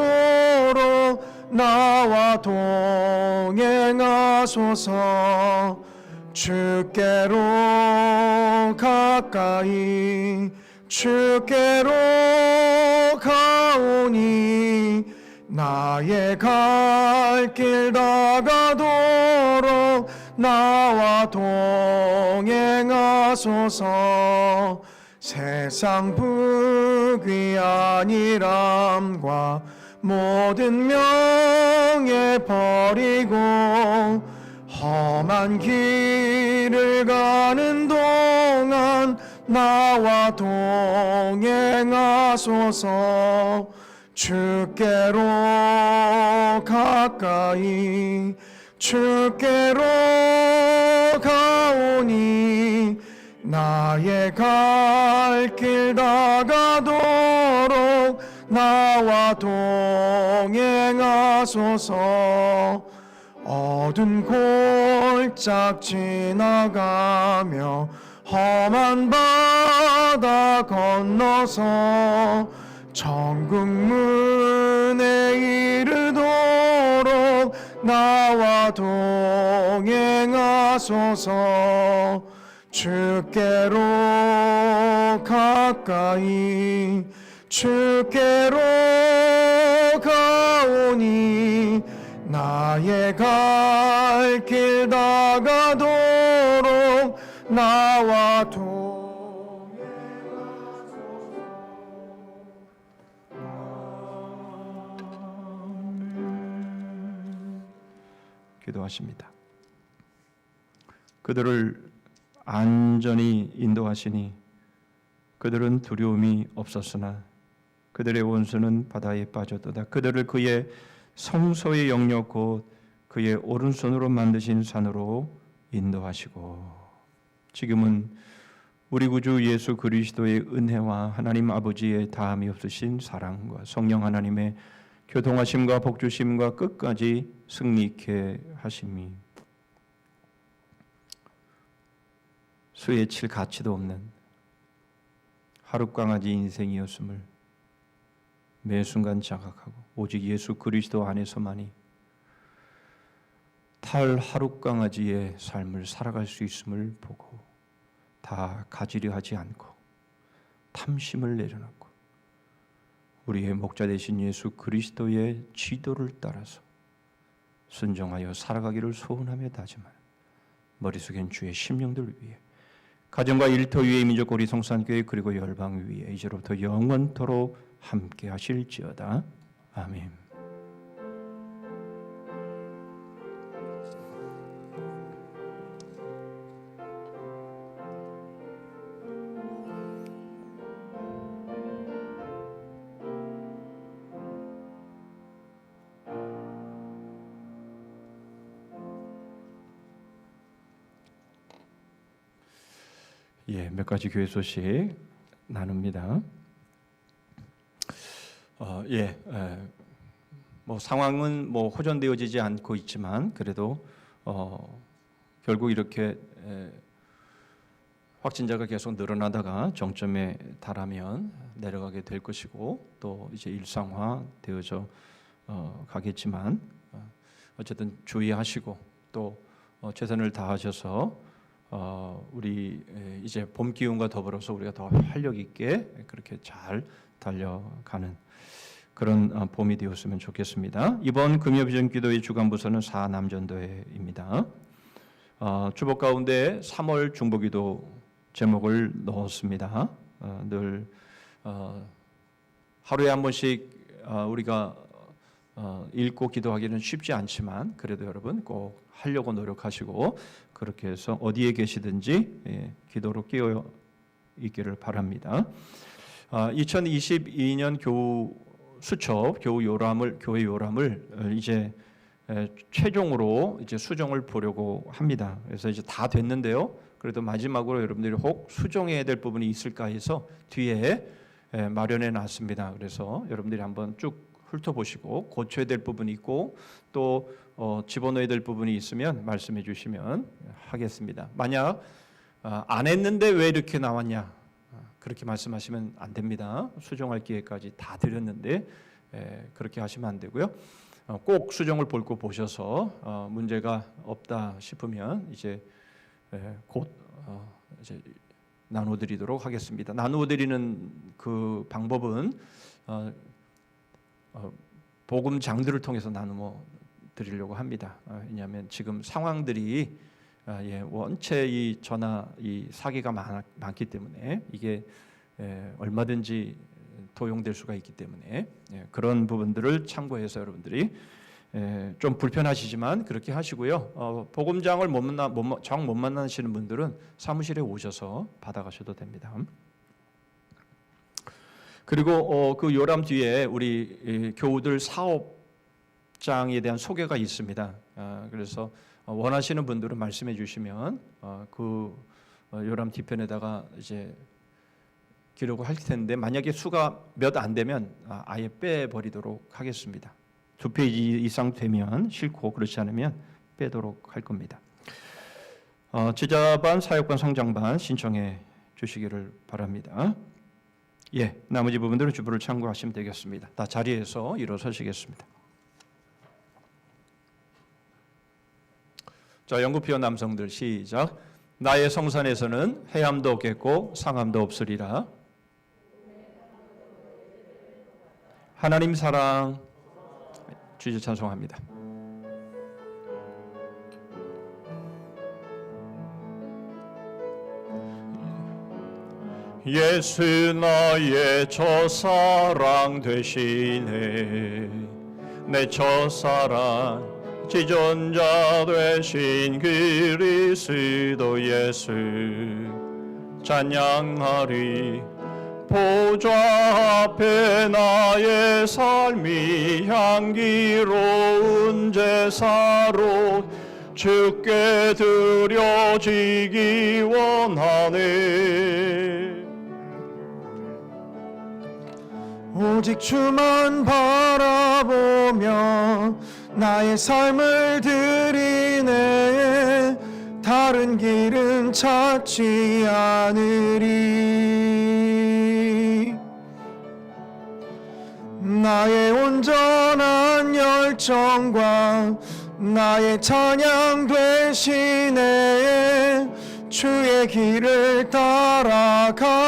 나와 동행하소서. 주께로 가까이 주께로 가오니 나의 갈 길 다가도록 나와 동행하소서. 세상 부귀한이람과 모든 명예 버리고 험한 길을 가는 동안 나와 동행하소서. 주께로 가까이 주께로 가오니 나의 갈 길 다가도록 나와 동행하소서. 어두운 골짝 지나가며 험한 바다 건너서 천국 문에 이르도록 나와 동행하소서. 주께로 가까이 주께로 가오니 나의 갈 길 다가도록 나와 기도하십니다. 그들을 안전히 인도하시니 그들은 두려움이 없었으나 그들의 원수는 바다에 빠졌도다. 그들을 그의 성소의 영역 곧 그의 오른손으로 만드신 산으로 인도하시고 지금은 우리 구주 예수 그리스도의 은혜와 하나님 아버지의 다함이 없으신 사랑과 성령 하나님의 교통하심과 복주심과 끝까지 승리케 하심이 수에 칠 가치도 없는 하룻강아지 인생이었음을 매 순간 자각하고 오직 예수 그리스도 안에서만이 탈 하룻강아지의 삶을 살아갈 수 있음을 보고 다 가지려 하지 않고 탐심을 내려놓고 우리의 목자 되신 예수 그리스도의 지도를 따라서 순종하여 살아가기를 소원하며 다짐하는 머릿속엔 주의 심령들 위해 가정과 일터 위에 민족 우리 성산교회 그리고 열방 위에 이제로부터 영원토록 함께 하실지어다. 아멘. 몇 가지 교회 소식 나눕니다. 뭐 상황은 뭐 호전되어지지 않고 있지만 그래도 결국 이렇게 확진자가 계속 늘어나다가 정점에 달하면 내려가게 될 것이고 또 이제 일상화 되어져 가겠지만 어쨌든 주의하시고 또 최선을 다하셔서 우리 이제 봄 기운과 더불어서 우리가 더 활력 있게 그렇게 잘 달려가는 그런 봄이 되었으면 좋겠습니다. 이번 금요비전 기도의 주간 부서는 사남전도회입니다. 주복 가운데 3월 중보기도 제목을 넣었습니다. 늘 하루에 한 번씩 우리가 읽고 기도하기는 쉽지 않지만 그래도 여러분 꼭 하려고 노력하시고 그렇게 해서 어디에 계시든지 기도로 끼어 있기를 바랍니다. 2022년 교우 수첩 교회 요람을 이제 최종으로 이제 수정을 보려고 합니다. 그래서 이제 다 됐는데요. 그래도 마지막으로 여러분들이 혹 수정해야 될 부분이 있을까 해서 뒤에 마련해 놨습니다. 그래서 여러분들이 한번 쭉 훑어보시고 고쳐야 될 부분이 있고 또 집어넣어야 될 부분이 있으면 말씀해 주시면 하겠습니다. 만약 안 했는데 왜 이렇게 나왔냐 그렇게 말씀하시면 안 됩니다. 수정할 기회까지 다 드렸는데 그렇게 하시면 안 되고요. 꼭 수정을 볼 거 보셔서 문제가 없다 싶으면 이제 곧 이제 나눠드리도록 하겠습니다. 나누어드리는 그 방법은 복음 장들을 통해서 나누어 드리려고 합니다. 왜냐하면 지금 상황들이 원체 이 전화 이 사기가 많기 때문에 이게 얼마든지 도용될 수가 있기 때문에 그런 부분들을 참고해서 여러분들이 좀 불편하시지만 그렇게 하시고요. 복음장을 못 만나시는 분들은 사무실에 오셔서 받아가셔도 됩니다. 그리고 그 요람 뒤에 우리 교우들 사업장에 대한 소개가 있습니다. 그래서 원하시는 분들은 말씀해 주시면 그 요람 뒤편에다가 이제 기록을 할 텐데 만약에 수가 몇 안 되면 아예 빼버리도록 하겠습니다. 2페이지 이상 되면 싫고 그렇지 않으면 빼도록 할 겁니다. 제자반, 사역반, 성장반 신청해 주시기를 바랍니다. 나머지 부분들은 주보를 참고하시면 되겠습니다. 다 자리에서 일어서시겠습니다. 자, 연구피어 남성들 시작. 나의 성산에서는 해함도 없겠고 상함도 없으리라. 하나님 사랑 주제 찬송합니다. 예수 나의 첫사랑 되시네. 내 첫사랑 지존자 되신 그리스도 예수 찬양하리. 보좌 앞에 나의 삶이 향기로운 제사로 주께 드려지기 원하네. 오직 주만 바라보며 나의 삶을 드리네. 다른 길은 찾지 않으리. 나의 온전한 열정과 나의 찬양 되시네. 주의 길을 따라가리라.